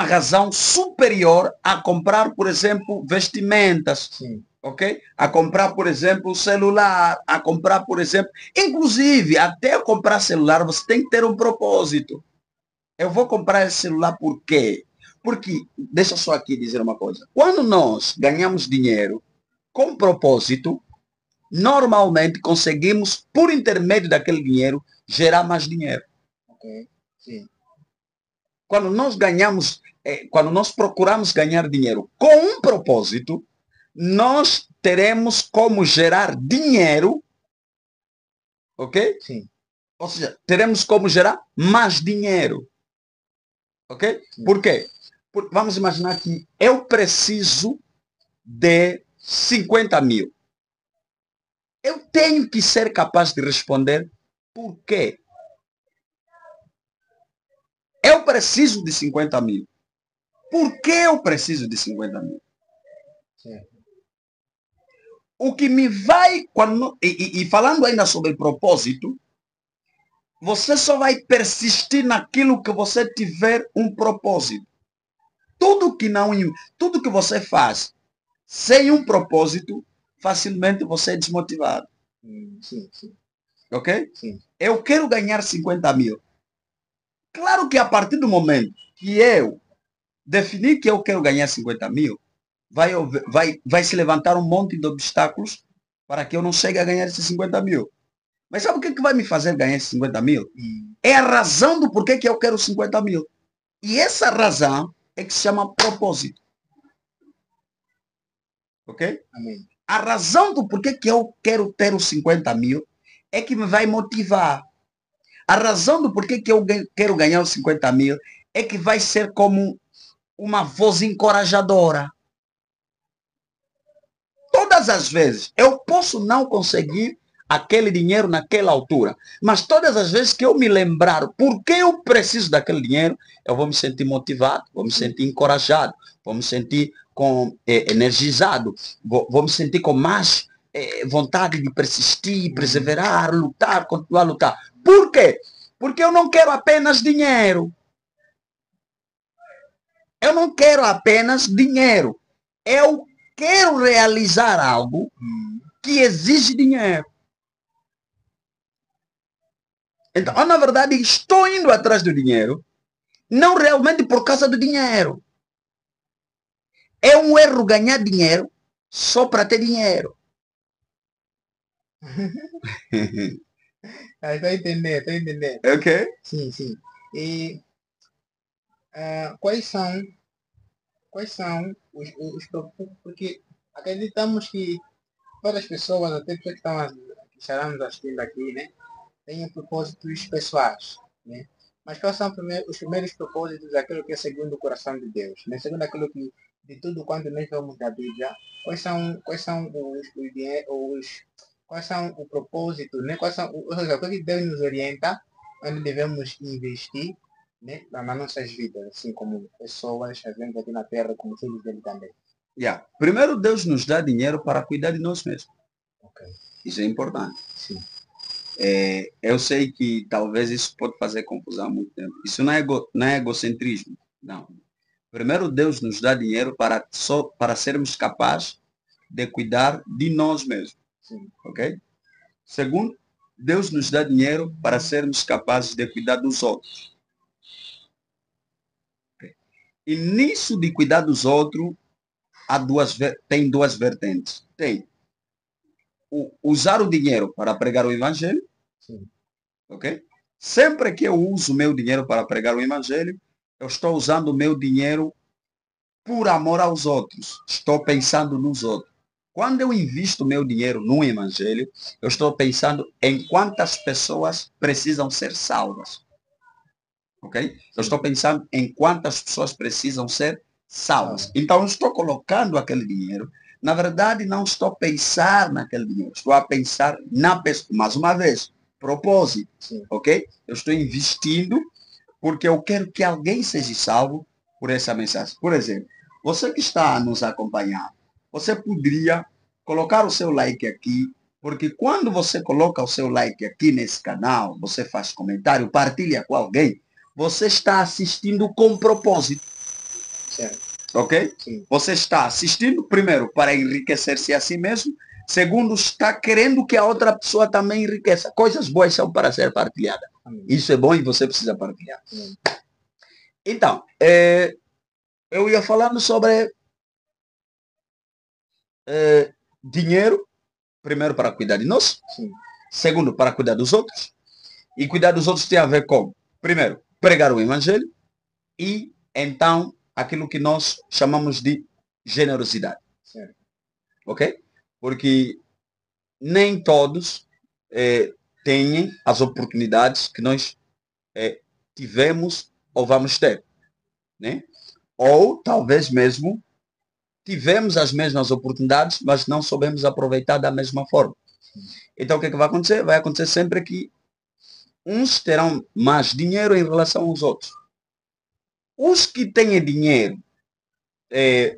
razão superior a comprar, por exemplo, vestimentas. Sim. Ok? A comprar, por exemplo, celular, a comprar, por exemplo, inclusive, até comprar celular, você tem que ter um propósito. Eu vou comprar esse celular por quê? Porque, deixa só aqui dizer uma coisa. Quando nós ganhamos dinheiro com propósito, normalmente conseguimos, por intermédio daquele dinheiro, gerar mais dinheiro. Ok. Sim. Quando nós ganhamos, quando nós procuramos ganhar dinheiro com um propósito, nós teremos como gerar dinheiro, ok? Sim. Ou seja, teremos como gerar mais dinheiro, ok? Sim. Por quê? Porque vamos imaginar que eu preciso de 50 mil. Eu tenho que ser capaz de responder por quê? Eu preciso de 50 mil. Por que eu preciso de 50 mil? Sim. O que me vai... E falando ainda sobre propósito, você só vai persistir naquilo que você tiver um propósito. Tudo que você faz sem um propósito, facilmente você é desmotivado. Sim, sim. Ok? Sim. Eu quero ganhar 50 mil. Claro que a partir do momento que eu definir que eu quero ganhar 50 mil, vai se levantar um monte de obstáculos para que eu não chegue a ganhar esses 50 mil. Mas sabe o que vai me fazer ganhar esses 50 mil? É a razão do porquê que eu quero 50 mil. E essa razão é que se chama propósito. Ok? Amém. A razão do porquê que eu quero ter os 50 mil é que me vai motivar. A razão do porquê que eu quero ganhar os 50 mil é que vai ser como uma voz encorajadora. Todas as vezes, eu posso não conseguir aquele dinheiro naquela altura, mas todas as vezes que eu me lembrar por que eu preciso daquele dinheiro, eu vou me sentir motivado, vou me sentir encorajado, vou me sentir energizado, vou me sentir com mais vontade de persistir, perseverar, lutar, continuar a lutar. Por quê? Porque eu não quero apenas dinheiro. Eu não quero apenas dinheiro. Eu quero realizar algo que exige dinheiro. Então, na verdade, estou indo atrás do dinheiro, não realmente por causa do dinheiro. É um erro ganhar dinheiro só para ter dinheiro. Estou a entender, estou a entender. Ok? Sim, sim. E quais são os propósitos? Porque acreditamos que várias pessoas, até pessoas que estarão nos assistindo aqui, né, têm propósitos pessoais, né? Mas quais são os primeiros propósitos daquilo que é segundo o coração de Deus, né? Segundo aquilo que, de tudo quanto nós vemos na Bíblia, quais são quais são o propósito, né? Ou seja, o que Deus nos orienta, onde devemos investir, né? Nas nossas vidas, assim como pessoas, vivendo aqui na Terra, como filhos dele também. Yeah. Primeiro, Deus nos dá dinheiro para cuidar de nós mesmos. Ok. Isso é importante. Sim. Eu sei que talvez isso pode fazer confusão há muito tempo. Isso não é egocentrismo. Não. Primeiro, Deus nos dá dinheiro para sermos capazes de cuidar de nós mesmos. Sim. Ok? Segundo, Deus nos dá dinheiro para sermos capazes de cuidar dos outros. Okay? E nisso de cuidar dos outros, tem duas vertentes. Tem usar o dinheiro para pregar o evangelho. Sim. Ok? Sempre que eu uso o meu dinheiro para pregar o evangelho, eu estou usando o meu dinheiro por amor aos outros. Estou pensando nos outros. Quando eu invisto meu dinheiro no evangelho, eu estou pensando em quantas pessoas precisam ser salvas. Ok? Eu estou pensando em quantas pessoas precisam ser salvas. Então, eu estou colocando aquele dinheiro. Na verdade, não estou a pensar naquele dinheiro. Estou a pensar na pessoa. Mais uma vez, propósito. Sim. Ok? Eu estou investindo porque eu quero que alguém seja salvo por essa mensagem. Por exemplo, você que está a nos acompanhar, você poderia colocar o seu like aqui, porque quando você coloca o seu like aqui nesse canal, você faz comentário, partilha com alguém, você está assistindo com propósito. Certo. Ok? Sim. Você está assistindo, primeiro, para enriquecer-se a si mesmo, segundo, está querendo que a outra pessoa também enriqueça. Coisas boas são para ser partilhadas. Amém. Isso é bom e você precisa partilhar. Amém. Então, eu ia falando sobre dinheiro, primeiro para cuidar de nós, Sim. segundo para cuidar dos outros, e cuidar dos outros tem a ver com, primeiro, pregar o evangelho, e então aquilo que nós chamamos de generosidade. Certo. Ok? Porque nem todos têm as oportunidades que nós tivemos ou vamos ter. Né? Ou talvez mesmo tivemos as mesmas oportunidades, mas não soubemos aproveitar da mesma forma. Então o que vai acontecer? Vai acontecer sempre que uns terão mais dinheiro em relação aos outros. Os que têm dinheiro,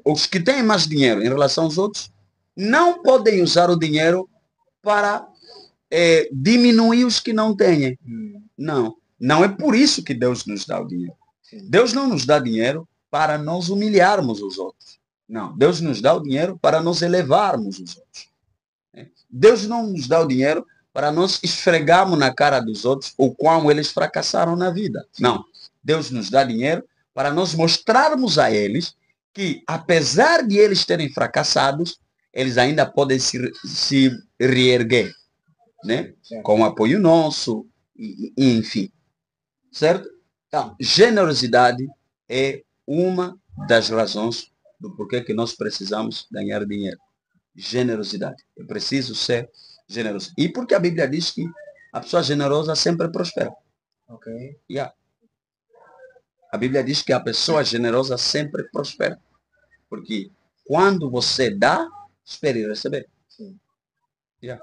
os que têm mais dinheiro em relação aos outros, não podem usar o dinheiro para diminuir os que não têm. Não. Não é por isso que Deus nos dá o dinheiro. Sim. Deus não nos dá dinheiro para nós humilharmos os outros. Não. Deus nos dá o dinheiro para nós elevarmos os outros. Deus não nos dá o dinheiro para nós esfregarmos na cara dos outros o quão eles fracassaram na vida. Não. Deus nos dá dinheiro para nós mostrarmos a eles que, apesar de eles terem fracassados, eles ainda podem se reerguer, né? Com apoio nosso, enfim. Certo? Então, generosidade é uma das razões do porquê que nós precisamos ganhar dinheiro. Generosidade. Eu preciso ser generoso. E porque a Bíblia diz que a pessoa generosa sempre prospera. Ok. Yeah. A Bíblia diz que a pessoa generosa sempre prospera. Porque quando você dá, espere receber. Sim. Yeah.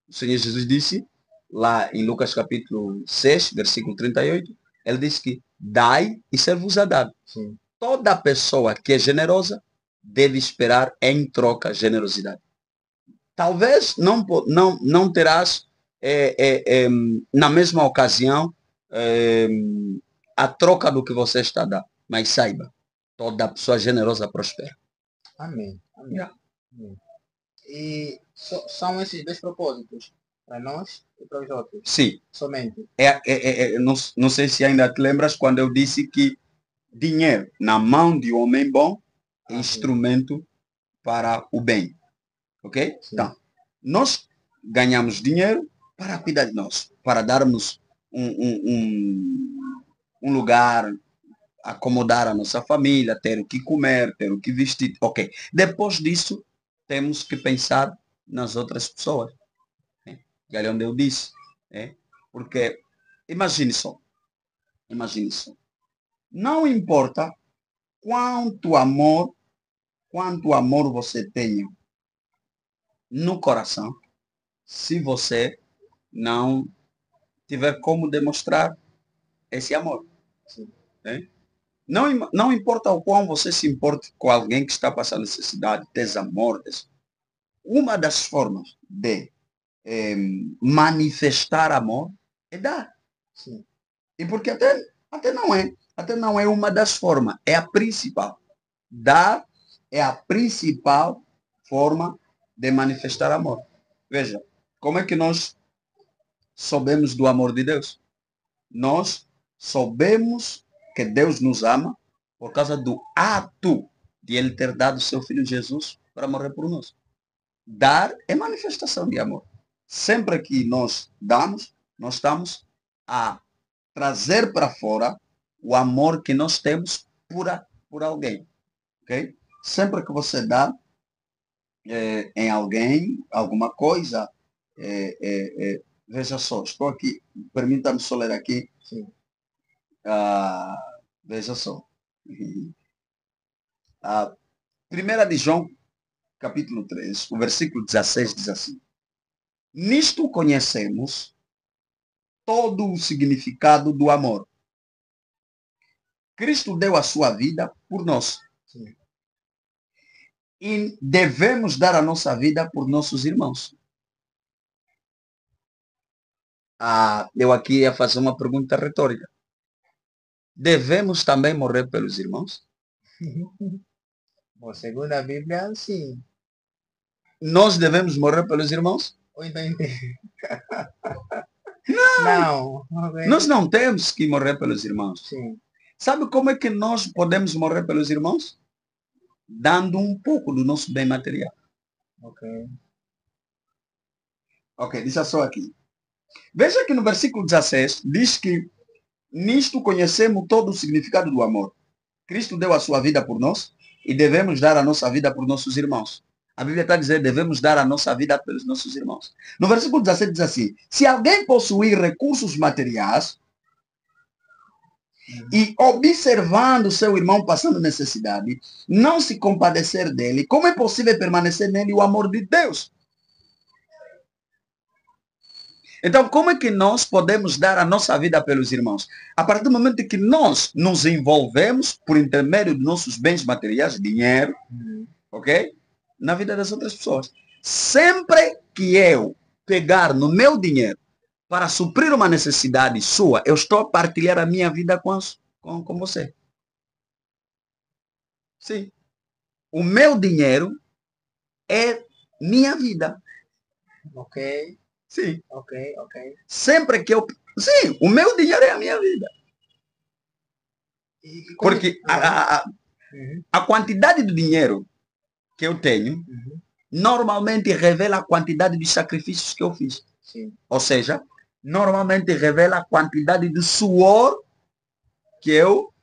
O Senhor Jesus disse, lá em Lucas capítulo 6, versículo 38, ele disse que dai e ser-vos-á dado. Sim. Toda pessoa que é generosa deve esperar em troca generosidade. Talvez não terás na mesma ocasião a troca do que você está a dar. Mas saiba, toda pessoa generosa prospera. Amém. Amém. Yeah. Amém. E são esses dois propósitos, para nós e para os outros. Sim. Somente. Não sei se ainda te lembras quando eu disse que dinheiro na mão de um homem bom é instrumento para o bem. Ok? Sim. Então, nós ganhamos dinheiro para cuidar de nós, para darmos um lugar, acomodar a nossa família, ter o que comer, ter o que vestir. Ok. Depois disso, temos que pensar nas outras pessoas. Né? E ali onde eu disse. Né? Porque, imagine só. Não importa quanto amor você tenha no coração, se você não tiver como demonstrar esse amor. Né? Não importa o quão você se importe com alguém que está passando necessidade, desamor. Uma das formas de manifestar amor é dar. Sim. E porque até não é uma das formas, é a principal. Dar é a principal forma de manifestar amor. Veja, como é que nós soubemos do amor de Deus? Nós soubemos que Deus nos ama por causa do ato de Ele ter dado seu Filho Jesus para morrer por nós. Dar é manifestação de amor. Sempre que nós damos, nós estamos a trazer para fora o amor que nós temos por alguém. Okay? Sempre que você dá em alguém, alguma coisa, veja só, estou aqui, permita-me só ler aqui. Sim. Veja só. 1 de João, capítulo 3, o versículo 16 diz assim: nisto conhecemos todo o significado do amor. Cristo deu a sua vida por nós. Sim. E devemos dar a nossa vida por nossos irmãos. Eu aqui ia fazer uma pergunta retórica. Devemos também morrer pelos irmãos? Bom, segundo a Bíblia, sim. Nós devemos morrer pelos irmãos? Ou então entendi. Não. Nós não temos que morrer pelos irmãos. Sim. Sabe como é que nós podemos morrer pelos irmãos? Dando um pouco do nosso bem material. Ok, deixa só aqui. Veja que no versículo 16 diz que nisto conhecemos todo o significado do amor. Cristo deu a sua vida por nós e devemos dar a nossa vida por nossos irmãos. A Bíblia está dizendo, devemos dar a nossa vida pelos nossos irmãos. No versículo 17 diz assim, se alguém possuir recursos materiais e observando seu irmão passando necessidade, não se compadecer dele, como é possível permanecer nele o amor de Deus? Então, como é que nós podemos dar a nossa vida pelos irmãos? A partir do momento que nós nos envolvemos por intermédio dos nossos bens materiais, dinheiro, ok? Na vida das outras pessoas. Sempre que eu pegar no meu dinheiro para suprir uma necessidade sua, eu estou a partilhar a minha vida com você. Sim. O meu dinheiro é minha vida. Ok. Sim. Ok. Sempre que eu... Sim, o meu dinheiro é a minha vida. Porque a quantidade de dinheiro que eu tenho normalmente revela a quantidade de sacrifícios que eu fiz. Sim. Ou seja, normalmente revela a quantidade de suor que eu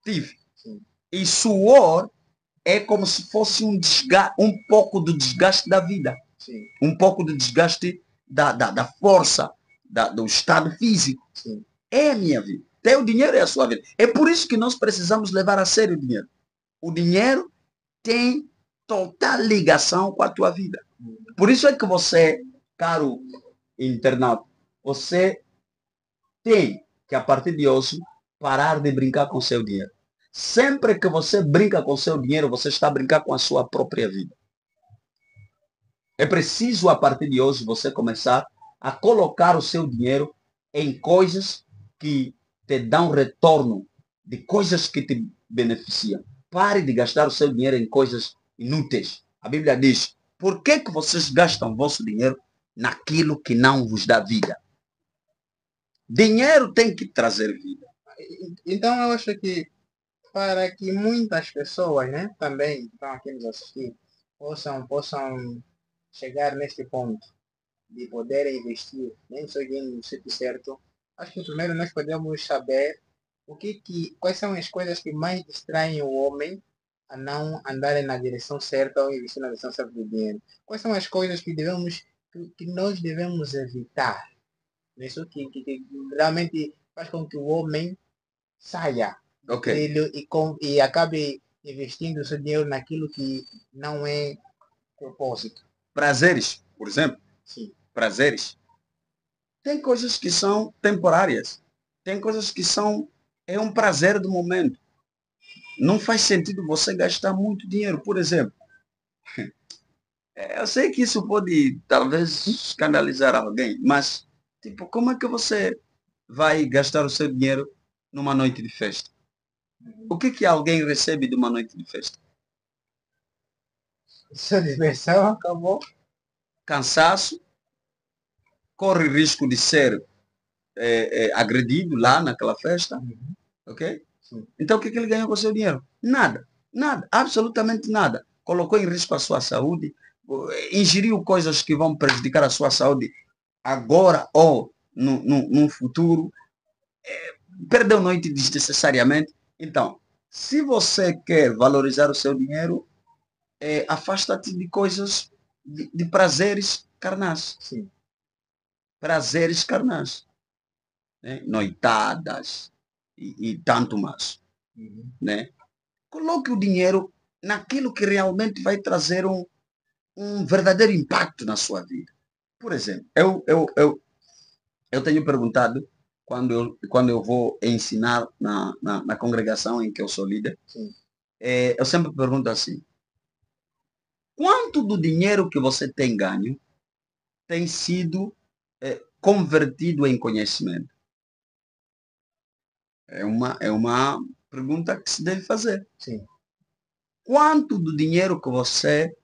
tive. Sim. E suor é como se fosse um pouco do desgaste da vida. Sim. Um pouco do desgaste da força, do estado físico. Sim. É a minha vida. Teu dinheiro é a sua vida. É por isso que nós precisamos levar a sério o dinheiro. O dinheiro tem total ligação com a tua vida. Por isso é que você, caro internauta, você tem que, a partir de hoje, parar de brincar com seu dinheiro. Sempre que você brinca com seu dinheiro, você está a brincar com a sua própria vida. É preciso, a partir de hoje, você começar a colocar o seu dinheiro em coisas que te dão retorno, de coisas que te beneficiam. Pare de gastar o seu dinheiro em coisas inúteis. A Bíblia diz, por que vocês gastam vosso dinheiro naquilo que não vos dá vida? Dinheiro tem que trazer vida. Então eu acho que para que muitas pessoas, né, também estão aqui nos assistir, possam chegar neste ponto de poder investir nem só dinheiro no sítio certo, acho que primeiro nós podemos saber quais são as coisas que mais distraem o homem a não andar na direção certa ou investir na direção certa do dinheiro. Quais são as coisas que nós devemos evitar? Isso que realmente faz com que o homem saia do trilho e acabe investindo seu dinheiro naquilo que não é propósito. Prazeres, por exemplo. Sim. Prazeres. Tem coisas que são temporárias. Tem coisas que é um prazer do momento. Não faz sentido você gastar muito dinheiro. Por exemplo, eu sei que isso pode talvez escandalizar alguém, mas tipo, como é que você vai gastar o seu dinheiro numa noite de festa? O que alguém recebe de uma noite de festa? Sua diversão acabou. cansaço, corre risco de ser agredido lá naquela festa, Uhum. ok? Sim. Então o que, que ele ganhou com o seu dinheiro? Nada, nada, absolutamente nada. Colocou em risco a sua saúde, ingeriu coisas que vão prejudicar a sua saúde agora ou no futuro, perdeu noite desnecessariamente. Então, se você quer valorizar o seu dinheiro, afasta-te de coisas, de prazeres carnais. Sim. Prazeres carnais. Né? Noitadas e tanto mais. Uhum. Né? Coloque o dinheiro naquilo que realmente vai trazer um verdadeiro impacto na sua vida. Por exemplo, eu tenho perguntado, quando eu vou ensinar na congregação em que eu sou líder, Sim. eu sempre pergunto assim, quanto do dinheiro que você tem ganho tem sido convertido em conhecimento? É uma pergunta que se deve fazer. Sim. Quanto do dinheiro que você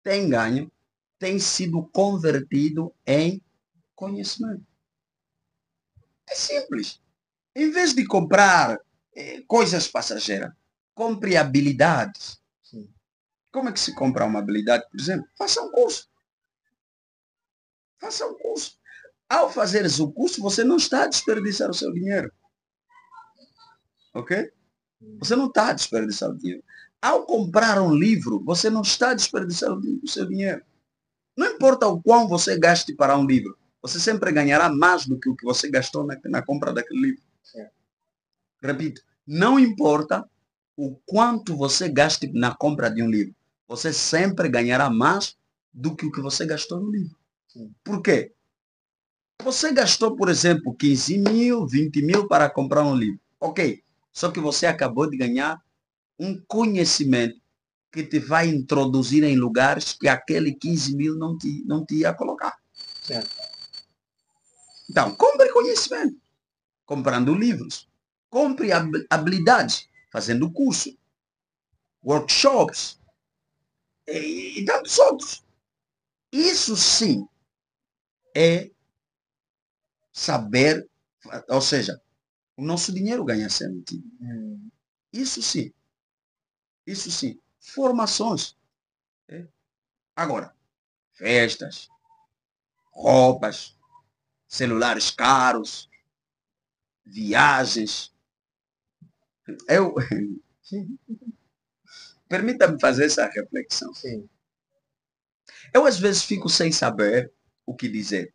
tem ganho tem sido convertido em conhecimento? É simples. Em vez de comprar coisas passageiras, compre habilidades. Sim. Como é que se compra uma habilidade, por exemplo? Faça um curso. Faça um curso. Ao fazeres o curso, você não está a desperdiçar o seu dinheiro. Ok? Você não está a desperdiçar o dinheiro. Ao comprar um livro, você não está a desperdiçar o seu dinheiro. Não importa o quão você gaste para um livro, você sempre ganhará mais do que o que você gastou na compra daquele livro. Certo. Repito, não importa o quanto você gaste na compra de um livro, você sempre ganhará mais do que o que você gastou no livro. Sim. Por quê? Você gastou, por exemplo, 15 mil, 20 mil para comprar um livro. Ok. Só que você acabou de ganhar um conhecimento que te vai introduzir em lugares que aquele 15 mil não te ia colocar. Certo. Então, compre conhecimento, comprando livros. Compre habilidades, fazendo curso, workshops e tantos outros. Isso sim é saber, ou seja, o nosso dinheiro ganha sentido. Hum. Isso sim, isso sim. Formações. Agora, festas, roupas, celulares caros, viagens. Eu, permita-me fazer essa reflexão. Sim. Eu às vezes fico sem saber o que dizer.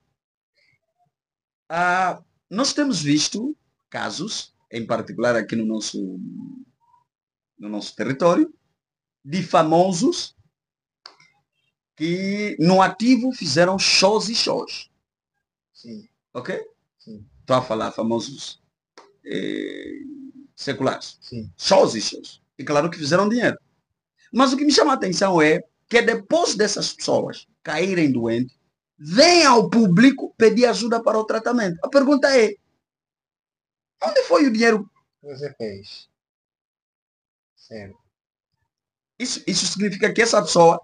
Nós temos visto casos, em particular aqui no nosso território, de famosos que no ativo fizeram shows e shows. Sim. Ok? Sim. Estou a falar famosos seculares. Sim. Shows e shows. E claro que fizeram dinheiro. Mas o que me chama a atenção é que depois dessas pessoas caírem doentes, vem ao público pedir ajuda para o tratamento. A pergunta é, onde foi o dinheiro? Você fez. Certo. Isso significa que essa pessoa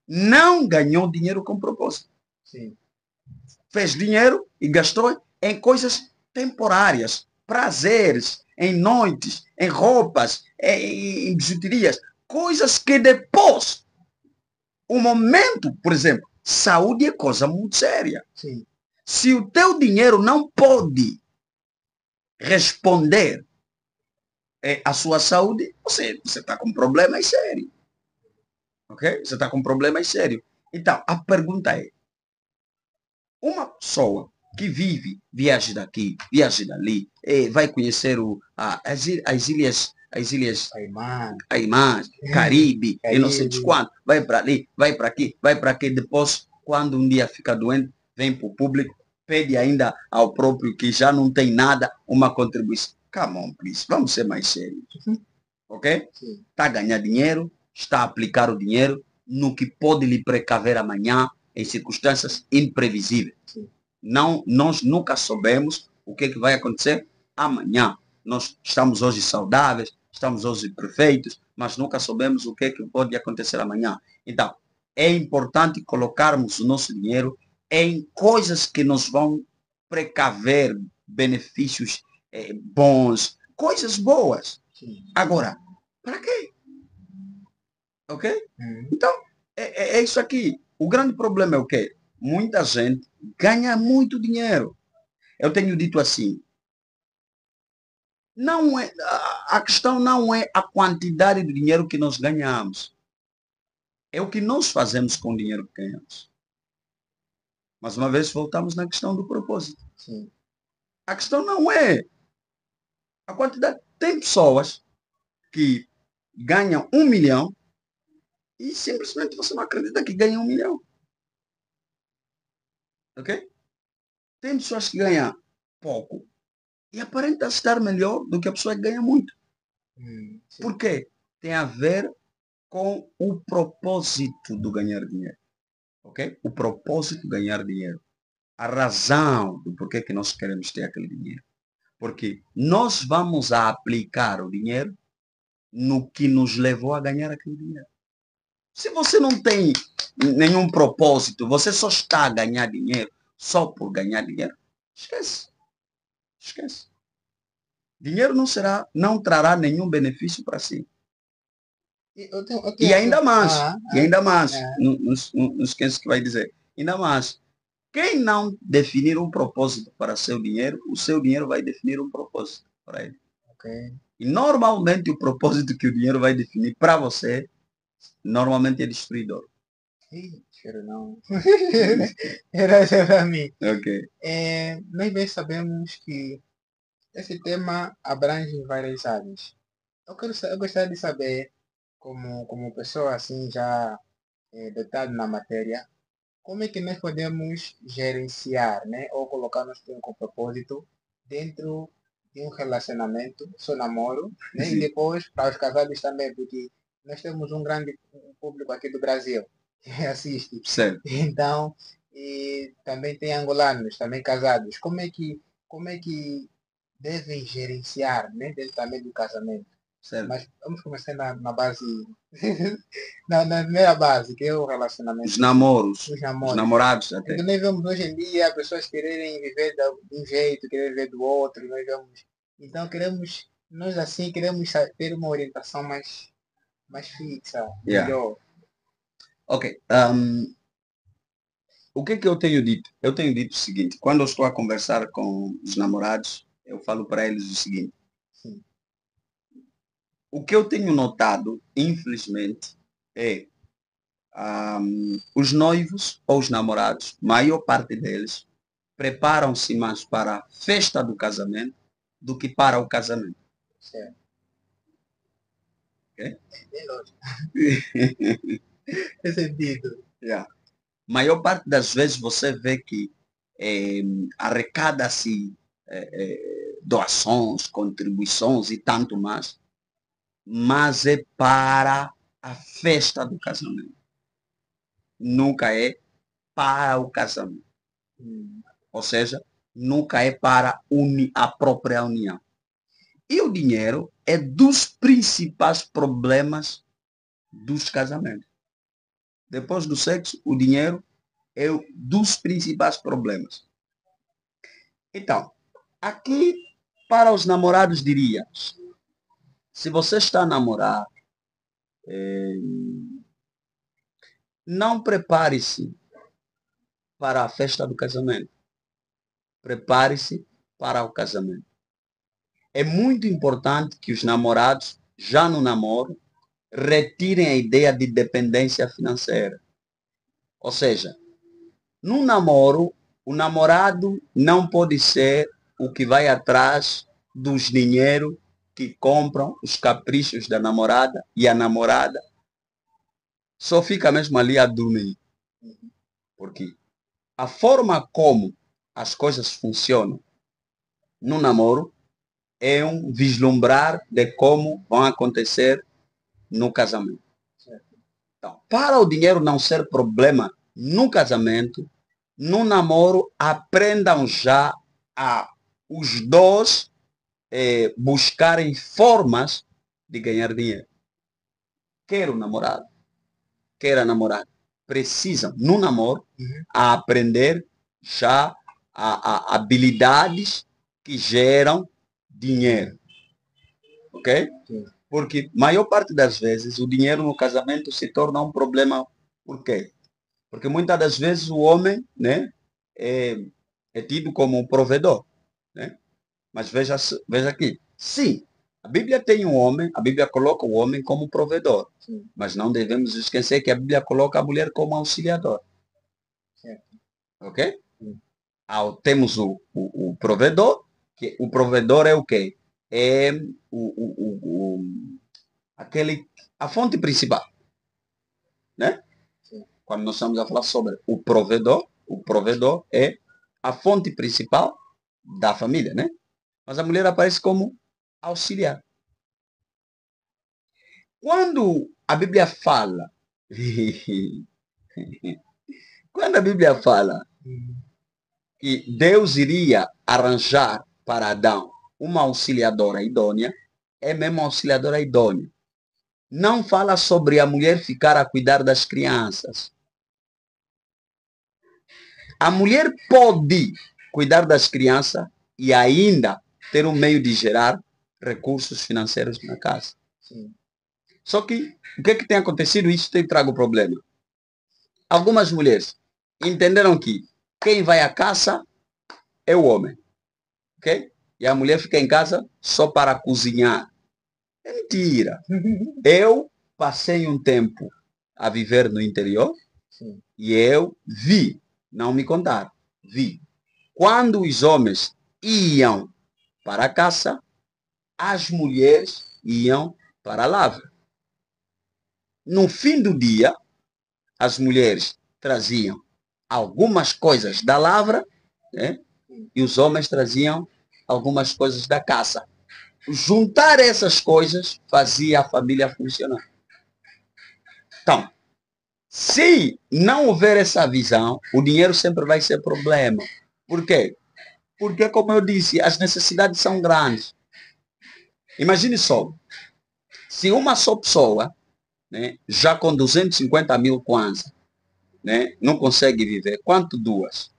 não ganhou dinheiro com propósito. Sim. Fez dinheiro e gastou em coisas temporárias, prazeres, em noites, em roupas, em bijuterias, coisas que depois, o momento, por exemplo, saúde é coisa muito séria. Sim. Se o teu dinheiro não pode responder à sua saúde, você está com problemas sérios. Ok? Você está com problemas sérios. Então, a pergunta é, uma pessoa que vive, viaja daqui, viaja dali, vai conhecer as ilhas Caimã. Caimã, Caribe, e não sei de Caribe. quanto, vai para ali, vai para aqui, vai para aqui, depois, quando um dia fica doente, vem para o público, pede ainda ao próprio que já não tem nada, uma contribuição. Come on, please, vamos ser mais sérios. Ok? Sim. Está a ganhar dinheiro, está a aplicar o dinheiro no que pode lhe precaver amanhã em circunstâncias imprevisíveis. Sim. Não, nós nunca soubemos o que vai acontecer amanhã. Nós estamos hoje saudáveis, estamos hoje perfeitos, mas nunca soubemos o que pode acontecer amanhã. Então, é importante colocarmos o nosso dinheiro em coisas que nos vão precaver benefícios bons, coisas boas. Sim. Agora, para quê? Ok? Uhum. Então, é isso aqui. O grande problema é o quê? Muita gente ganha muito dinheiro. Eu tenho dito assim, não é, a questão não é a quantidade de dinheiro que nós ganhamos. É o que nós fazemos com o dinheiro que ganhamos. Mais uma vez, voltamos na questão do propósito. Sim. A questão não é a quantidade. Tem pessoas que ganham 1 milhão e simplesmente você não acredita que ganham 1 milhão. Ok? Tem pessoas que ganham pouco e aparenta estar melhor do que a pessoa que ganha muito. Sim. Por quê? Tem a ver com o propósito do ganhar dinheiro. Ok? O propósito de ganhar dinheiro. A razão do porquê que nós queremos ter aquele dinheiro. Porque nós vamos a aplicar o dinheiro no que nos levou a ganhar aquele dinheiro. Se você não tem nenhum propósito, você só está a ganhar dinheiro só por ganhar dinheiro, esquece. Esquece. Dinheiro não trará nenhum benefício para si. Eu E tenho aqui. ainda mais, Ah, e ainda mais, ah, não esqueça que vai dizer, ainda mais, quem não definir um propósito para seu dinheiro, o seu dinheiro vai definir um propósito para ele. ok. E normalmente o propósito que o dinheiro vai definir para você, normalmente é destruidor. Ih, cheiro não. Era para mim. Ok. Nós bem sabemos que esse tema abrange várias áreas. Eu gostaria de saber, como pessoa assim já dotada na matéria, como é que nós podemos gerenciar, né, ou colocar nosso tempo com propósito dentro de um relacionamento, só namoro, né, e Sim, depois para os casados também, porque nós temos um grande público aqui do Brasil que assiste. certo, Então, e também tem angolanos, também casados. Como é que devem gerenciar, né, dentro também do casamento? certo. Mas vamos começar na base, na primeira base, que é o Os relacionamento em si, namoros, os os namoros. namorados Porque até. nós vemos hoje em dia pessoas quererem viver de um jeito, querer viver do outro, nós vemos. Então nós assim queremos ter uma orientação mais fixa, Yeah. melhor. Ok. O que eu tenho dito? Eu tenho dito o seguinte, quando eu estou a conversar com os namorados, eu falo para eles o seguinte, Sim, o que eu tenho notado, infelizmente, é os noivos ou os namorados, maior parte deles, preparam-se mais para a festa do casamento do que para o casamento. certo. Ok? Bem lógico. Tem sentido. Yeah. Maior parte das vezes você vê que arrecada-se doações, contribuições e tanto mais, mas é para a festa do casamento. Nunca é para o casamento. Hum, Ou seja, nunca é para a própria união. E o dinheiro é dos principais problemas dos casamentos. Depois do sexo, o dinheiro é um dos principais problemas. Então, aqui para os namorados diria, se você está a namorar, não prepare-se para a festa do casamento. Prepare-se para o casamento. É muito importante que os namorados, já no namoro, retirem a ideia de dependência financeira. Ou seja, no namoro, o namorado não pode ser o que vai atrás dos dinheiro que compram os caprichos da namorada e a namorada só fica mesmo ali a dormir. Porque a forma como as coisas funcionam no namoro é um vislumbrar de como vão acontecer no casamento. certo. Então, para o dinheiro não ser problema no casamento, no namoro, aprendam já a os dois buscarem formas de ganhar dinheiro. Quer o namorado, quer a namorada. precisam, no namoro, a aprender já habilidades que geram dinheiro. Ok? Sim. Porque, maior parte das vezes, o dinheiro no casamento se torna um problema. Por quê? Porque muitas das vezes o homem, né, é tido como um provedor. Né? Mas veja aqui. Sim, a Bíblia tem um homem, a Bíblia coloca o homem como provedor. Sim. Mas não devemos esquecer que a Bíblia coloca a mulher como auxiliador. Certo. Ok? Sim. Temos o provedor, que o provedor é o quê? É a fonte principal. Né? Sim. Quando nós estamos a falar sobre o provedor é a fonte principal da família, né? Mas a mulher aparece como auxiliar. Quando a Bíblia fala, quando a Bíblia fala que Deus iria arranjar para Adão uma auxiliadora idônea, é mesmo auxiliadora idônea. Não fala sobre a mulher ficar a cuidar das crianças. A mulher pode cuidar das crianças e ainda ter um meio de gerar recursos financeiros na casa. Sim. Só que, o que tem acontecido? Isso tem trago problema. Algumas mulheres entenderam que quem vai à caça é o homem. Ok? E a mulher fica em casa só para cozinhar. É mentira. Eu passei um tempo a viver no interior. Sim. E eu vi, não me contaram, vi. Quando os homens iam para a caça, as mulheres iam para a lavra. No fim do dia, as mulheres traziam algumas coisas da lavra, né? E os homens traziam algumas coisas da caça. Juntar essas coisas fazia a família funcionar. Então, se não houver essa visão, o dinheiro sempre vai ser problema. Por quê? Porque, como eu disse, as necessidades são grandes. Imagine só, se uma só pessoa, né, já com 250 mil kwanza, né, não consegue viver, quanto duas?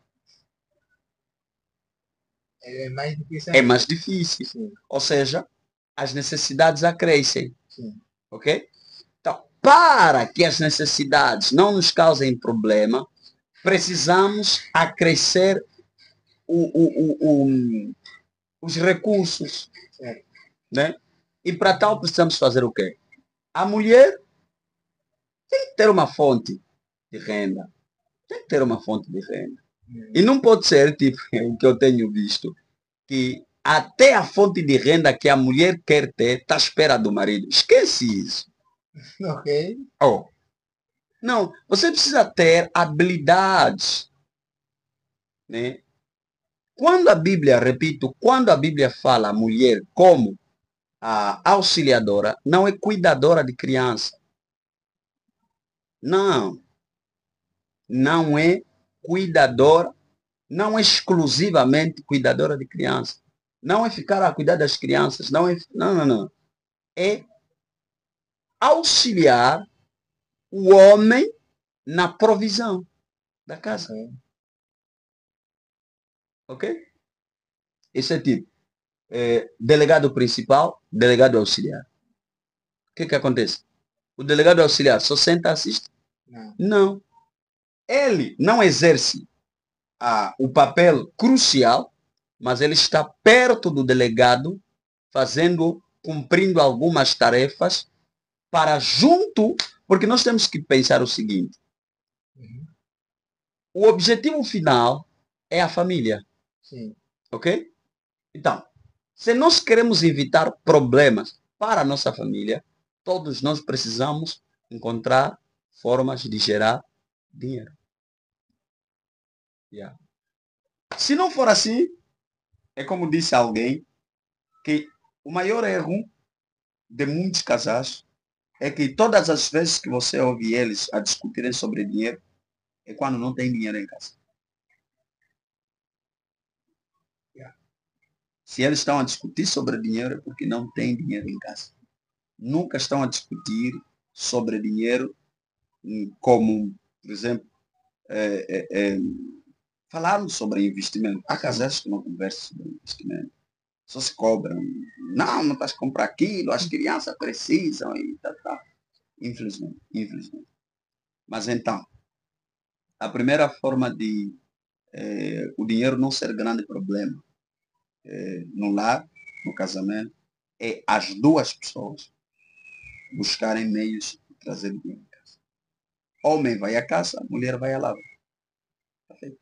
É mais difícil. É mais difícil. Sim. Ou seja, as necessidades acrescem. Sim. Ok? Então, para que as necessidades não nos causem problema, precisamos acrescer os recursos. Certo. Né? E para tal precisamos fazer o quê? A mulher tem que ter uma fonte de renda. Tem que ter uma fonte de renda. E não pode ser, tipo, o que eu tenho visto, que até a fonte de renda que a mulher quer ter está à espera do marido. Esquece isso. Ok. Oh. Não, você precisa ter habilidades. Né? Quando a Bíblia, repito, quando a Bíblia fala a mulher como a auxiliadora, não é cuidadora de criança. Não. Não é cuidadora, não é exclusivamente cuidadora de criança. Não é ficar a cuidar das crianças, não. É auxiliar o homem na provisão da casa. Ok? Esse é tipo delegado principal, delegado auxiliar. O que acontece? O delegado auxiliar só senta e assiste? Não. Ele não exerce o papel crucial, mas ele está perto do delegado, cumprindo algumas tarefas para junto, porque nós temos que pensar o seguinte: o objetivo final é a família. Sim. Ok? Então, se nós queremos evitar problemas para a nossa família, todos nós precisamos encontrar formas de gerar dinheiro. Yeah. Se não for assim, é como disse alguém, que o maior erro de muitos casais é que todas as vezes que você ouve eles a discutirem sobre dinheiro, é quando não tem dinheiro em casa. Yeah. Se eles estão a discutir sobre dinheiro, é porque não tem dinheiro em casa. Nunca estão a discutir sobre dinheiro como por exemplo, falarmos sobre investimento. Há casais que não conversam sobre investimento. Só se cobram. Não estás a comprar aquilo, as crianças precisam e tá. Infelizmente, infelizmente. Mas então, a primeira forma de o dinheiro não ser grande problema no lar, no casamento, é as duas pessoas buscarem meios de trazer dinheiro em casa. Homem vai à caça, mulher vai à lava. Tá feito.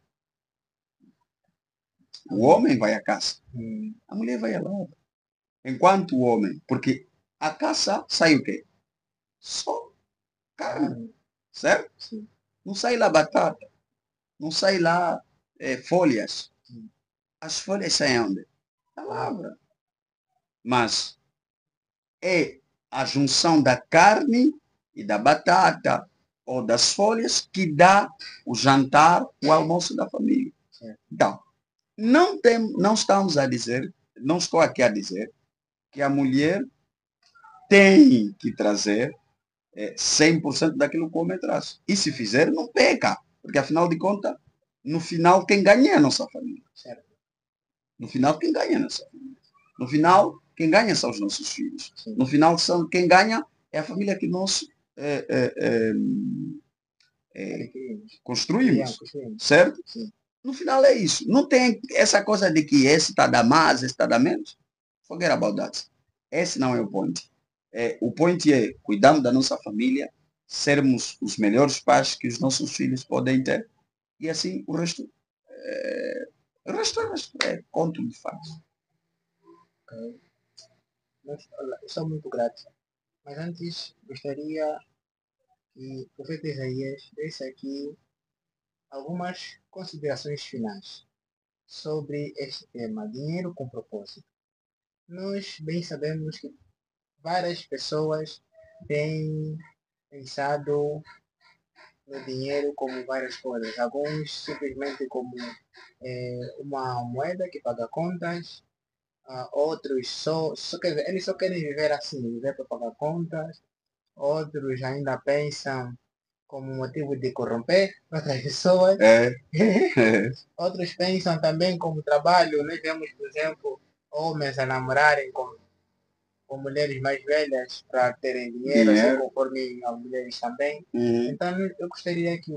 O homem vai à caça, a mulher vai à lava. Enquanto o homem, porque a caça sai o quê? Só carne, certo? Sim. Não sai lá batata, não sai lá folhas. As folhas saem onde? Da lavra. Mas é a junção da carne e da batata ou das folhas que dá o jantar, o almoço da família. Então, não estamos a dizer, não estou aqui a dizer que a mulher tem que trazer 100% daquilo que o homem traz. E se fizer, não peca. Porque afinal de contas, no final, quem ganha é a nossa família. Certo. No final, quem ganha é a nossa família. No final, quem ganha são os nossos filhos. Sim. No final, quem ganha é a família que nós construímos. Certo? Sim. No final é isso. Não tem essa coisa de que esse está a dar mais, esse está a dar menos. Forget about that. Esse não é o point. O point é cuidarmos da nossa família, sermos os melhores pais que os nossos filhos podem ter. E assim o resto é conto de fatos. Okay. Mas, olha, eu sou muito grato. Mas antes gostaria que o profeta Isaías desse aqui algumas considerações finais sobre este tema, dinheiro com propósito. Nós bem sabemos que várias pessoas têm pensado no dinheiro como várias coisas. Alguns simplesmente como uma moeda que paga contas, outros quer dizer, eles só querem viver assim, viver para pagar contas. Outros ainda pensam como motivo de corromper outras pessoas. Outros pensam também como trabalho. Nós vemos, por exemplo, homens a namorarem com mulheres mais velhas para terem dinheiro, assim conforme as mulheres também. Então eu gostaria que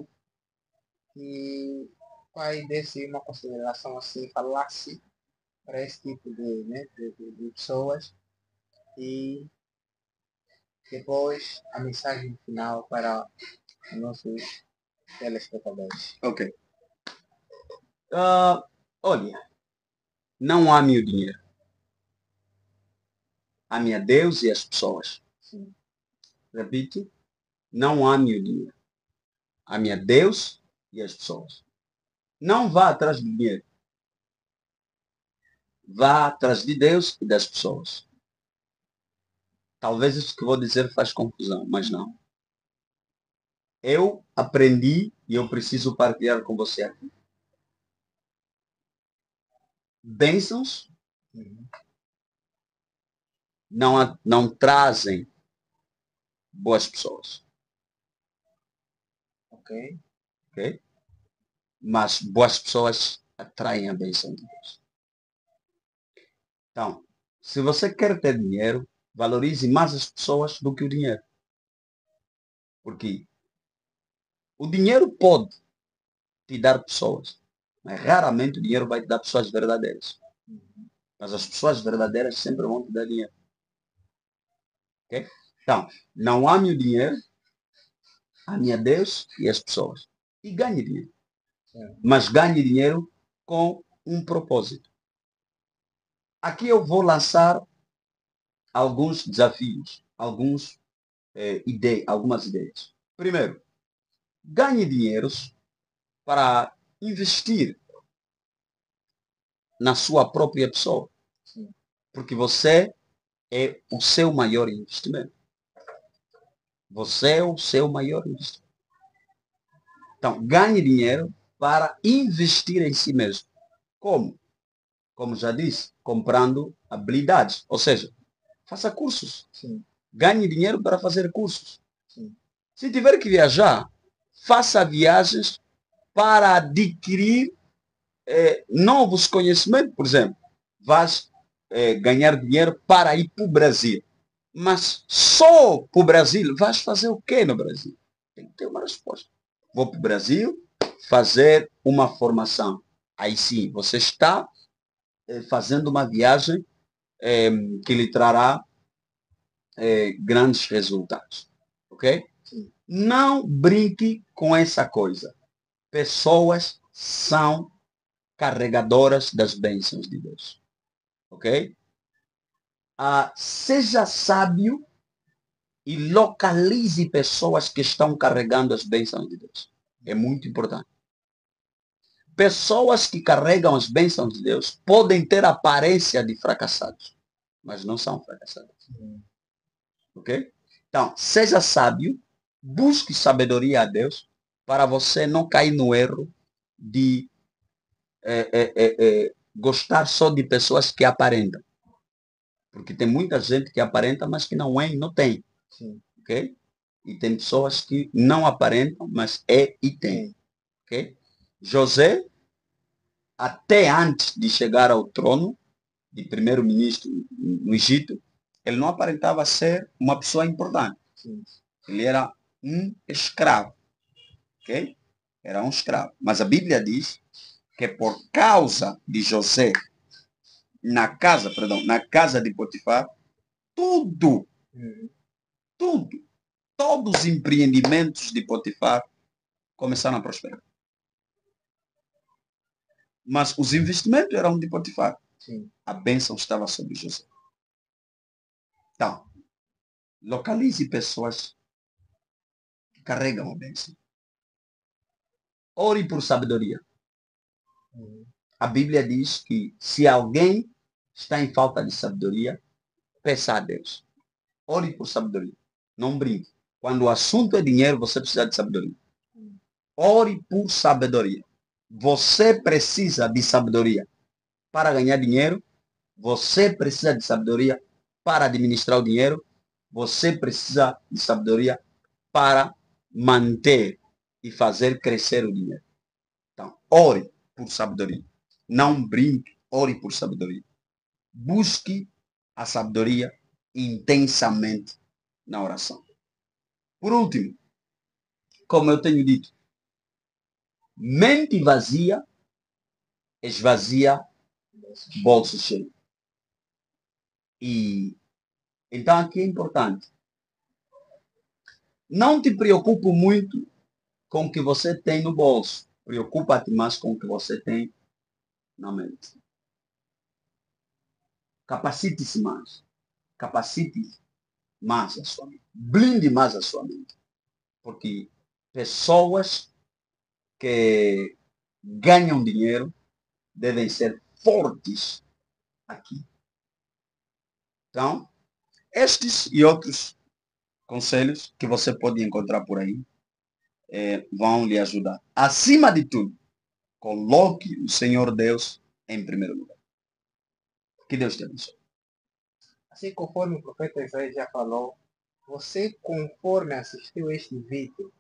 o pai desse uma consideração assim, falasse para esse tipo de pessoas e depois a mensagem final para os nossos telespectadores. Ok. Olha, não ame o dinheiro. Ame a Deus e as pessoas. Sim. Repito, não ame o dinheiro. Ame a Deus e as pessoas. Não vá atrás do dinheiro. Vá atrás de Deus e das pessoas. Talvez isso que vou dizer faz confusão, mas não. Eu aprendi e eu preciso partilhar com você aqui. Bênçãos não trazem boas pessoas. Ok? Ok? Mas boas pessoas atraem a bênção de Deus. Então, se você quer ter dinheiro, valorize mais as pessoas do que o dinheiro. Porque o dinheiro pode te dar pessoas, mas raramente o dinheiro vai te dar pessoas verdadeiras. Mas as pessoas verdadeiras sempre vão te dar dinheiro. Okay? Então, não ame o dinheiro, ame a Deus e as pessoas. E ganhe dinheiro. Mas ganhe dinheiro com um propósito. Aqui eu vou lançar alguns desafios, algumas ideias. Primeiro, ganhe dinheiros para investir na sua própria pessoa. Porque você é o seu maior investimento. Você é o seu maior investimento. Então, ganhe dinheiro para investir em si mesmo. Como? Como já disse, comprando habilidades. Ou seja, faça cursos. Sim. Ganhe dinheiro para fazer cursos. Sim. Se tiver que viajar, faça viagens para adquirir novos conhecimentos. Por exemplo, vais ganhar dinheiro para ir para o Brasil. Mas só para o Brasil, vais fazer o quê no Brasil? Tem que ter uma resposta. Vou para o Brasil fazer uma formação. Aí sim, você está fazendo uma viagem que lhe trará grandes resultados. Ok? Sim. Não brinque com essa coisa. Pessoas são carregadoras das bênçãos de Deus. Ok? Seja sábio e localize pessoas que estão carregando as bênçãos de Deus. É muito importante. Pessoas que carregam as bênçãos de Deus podem ter aparência de fracassados, mas não são fracassados. Ok? Então, seja sábio, busque sabedoria a Deus para você não cair no erro de gostar só de pessoas que aparentam. Porque tem muita gente que aparenta, mas que não é e não tem. Sim. Ok? E tem pessoas que não aparentam, mas é e tem. Ok? José, até antes de chegar ao trono de primeiro-ministro no Egito, ele não aparentava ser uma pessoa importante. Sim. Ele era um escravo. Ok? Era um escravo. Mas a Bíblia diz que por causa de José, na casa de Potifar, tudo, tudo, todos os empreendimentos de Potifar começaram a prosperar. Mas os investimentos eram de Potifar. Sim. A bênção estava sobre José. Então, localize pessoas que carregam a bênção. Ore por sabedoria. A Bíblia diz que se alguém está em falta de sabedoria, peça a Deus. Ore por sabedoria. Não brinque. Quando o assunto é dinheiro, você precisa de sabedoria. Ore por sabedoria. Você precisa de sabedoria para ganhar dinheiro. Você precisa de sabedoria para administrar o dinheiro. Você precisa de sabedoria para manter e fazer crescer o dinheiro. Então, ore por sabedoria. Não brinque, ore por sabedoria. Busque a sabedoria intensamente na oração. Por último, como eu tenho dito, mente vazia esvazia bolso cheio. E então aqui é importante. Não te preocupe muito com o que você tem no bolso. Preocupa-te mais com o que você tem na mente. Capacite-se mais. Capacite mais a sua mente. Blinde mais a sua mente. Porque pessoas que ganham dinheiro devem ser fortes aqui. Então, estes e outros conselhos que você pode encontrar por aí vão lhe ajudar. Acima de tudo, coloque o Senhor Deus em primeiro lugar. Que Deus te abençoe. Assim conforme o profeta Isaías já falou, você conforme assistiu este vídeo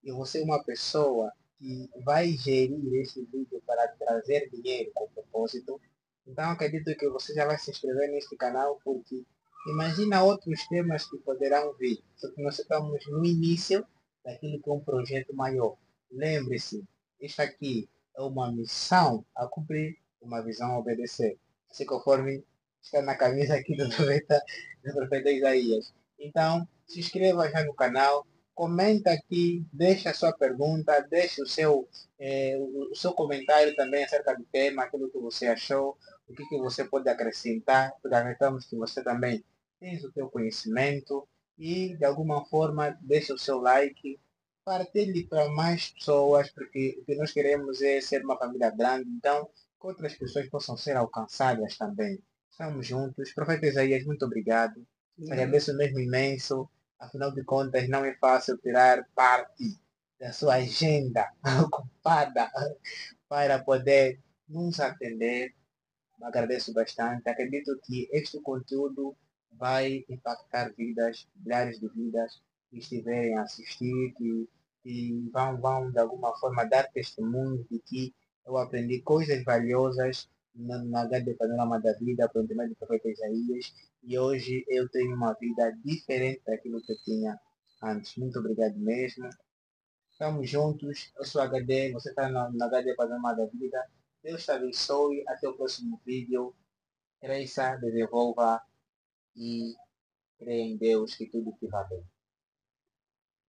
e você é uma pessoa que vai gerir este vídeo para trazer dinheiro com propósito, então acredito que você já vai se inscrever neste canal porque imagina outros temas que poderão vir. Só que nós estamos no início daquilo que é um projeto maior. Lembre-se, isto aqui é uma missão a cumprir, uma visão a obedecer. Assim conforme está na camisa aqui do profeta Isaías. Então, se inscreva já no canal, comenta aqui, deixa a sua pergunta, deixa o seu comentário também acerca do tema, aquilo que você achou, o que você pode acrescentar, porque acreditamos que você também tem o seu conhecimento e de alguma forma deixa o seu like, partilhe para mais pessoas, porque o que nós queremos é ser uma família grande, então que outras pessoas possam ser alcançadas também. Estamos juntos. Profeta Isaías, muito obrigado. Agradeço mesmo imenso. Afinal de contas, não é fácil tirar parte da sua agenda ocupada para poder nos atender. Agradeço bastante. Acredito que este conteúdo vai impactar vidas, milhares de vidas que estiverem a assistir, que e vão de alguma forma dar testemunho de que eu aprendi coisas valiosas na grande panorama da vida, aprendimento do profeta Isaías, e hoje eu tenho uma vida diferente daquilo que eu tinha antes. Muito obrigado mesmo. Estamos juntos. Eu sou HD, você está na HD Panorama da Vida. Deus te abençoe. Até o próximo vídeo. Cresça, desenvolva e creia em Deus que tudo te vai bem.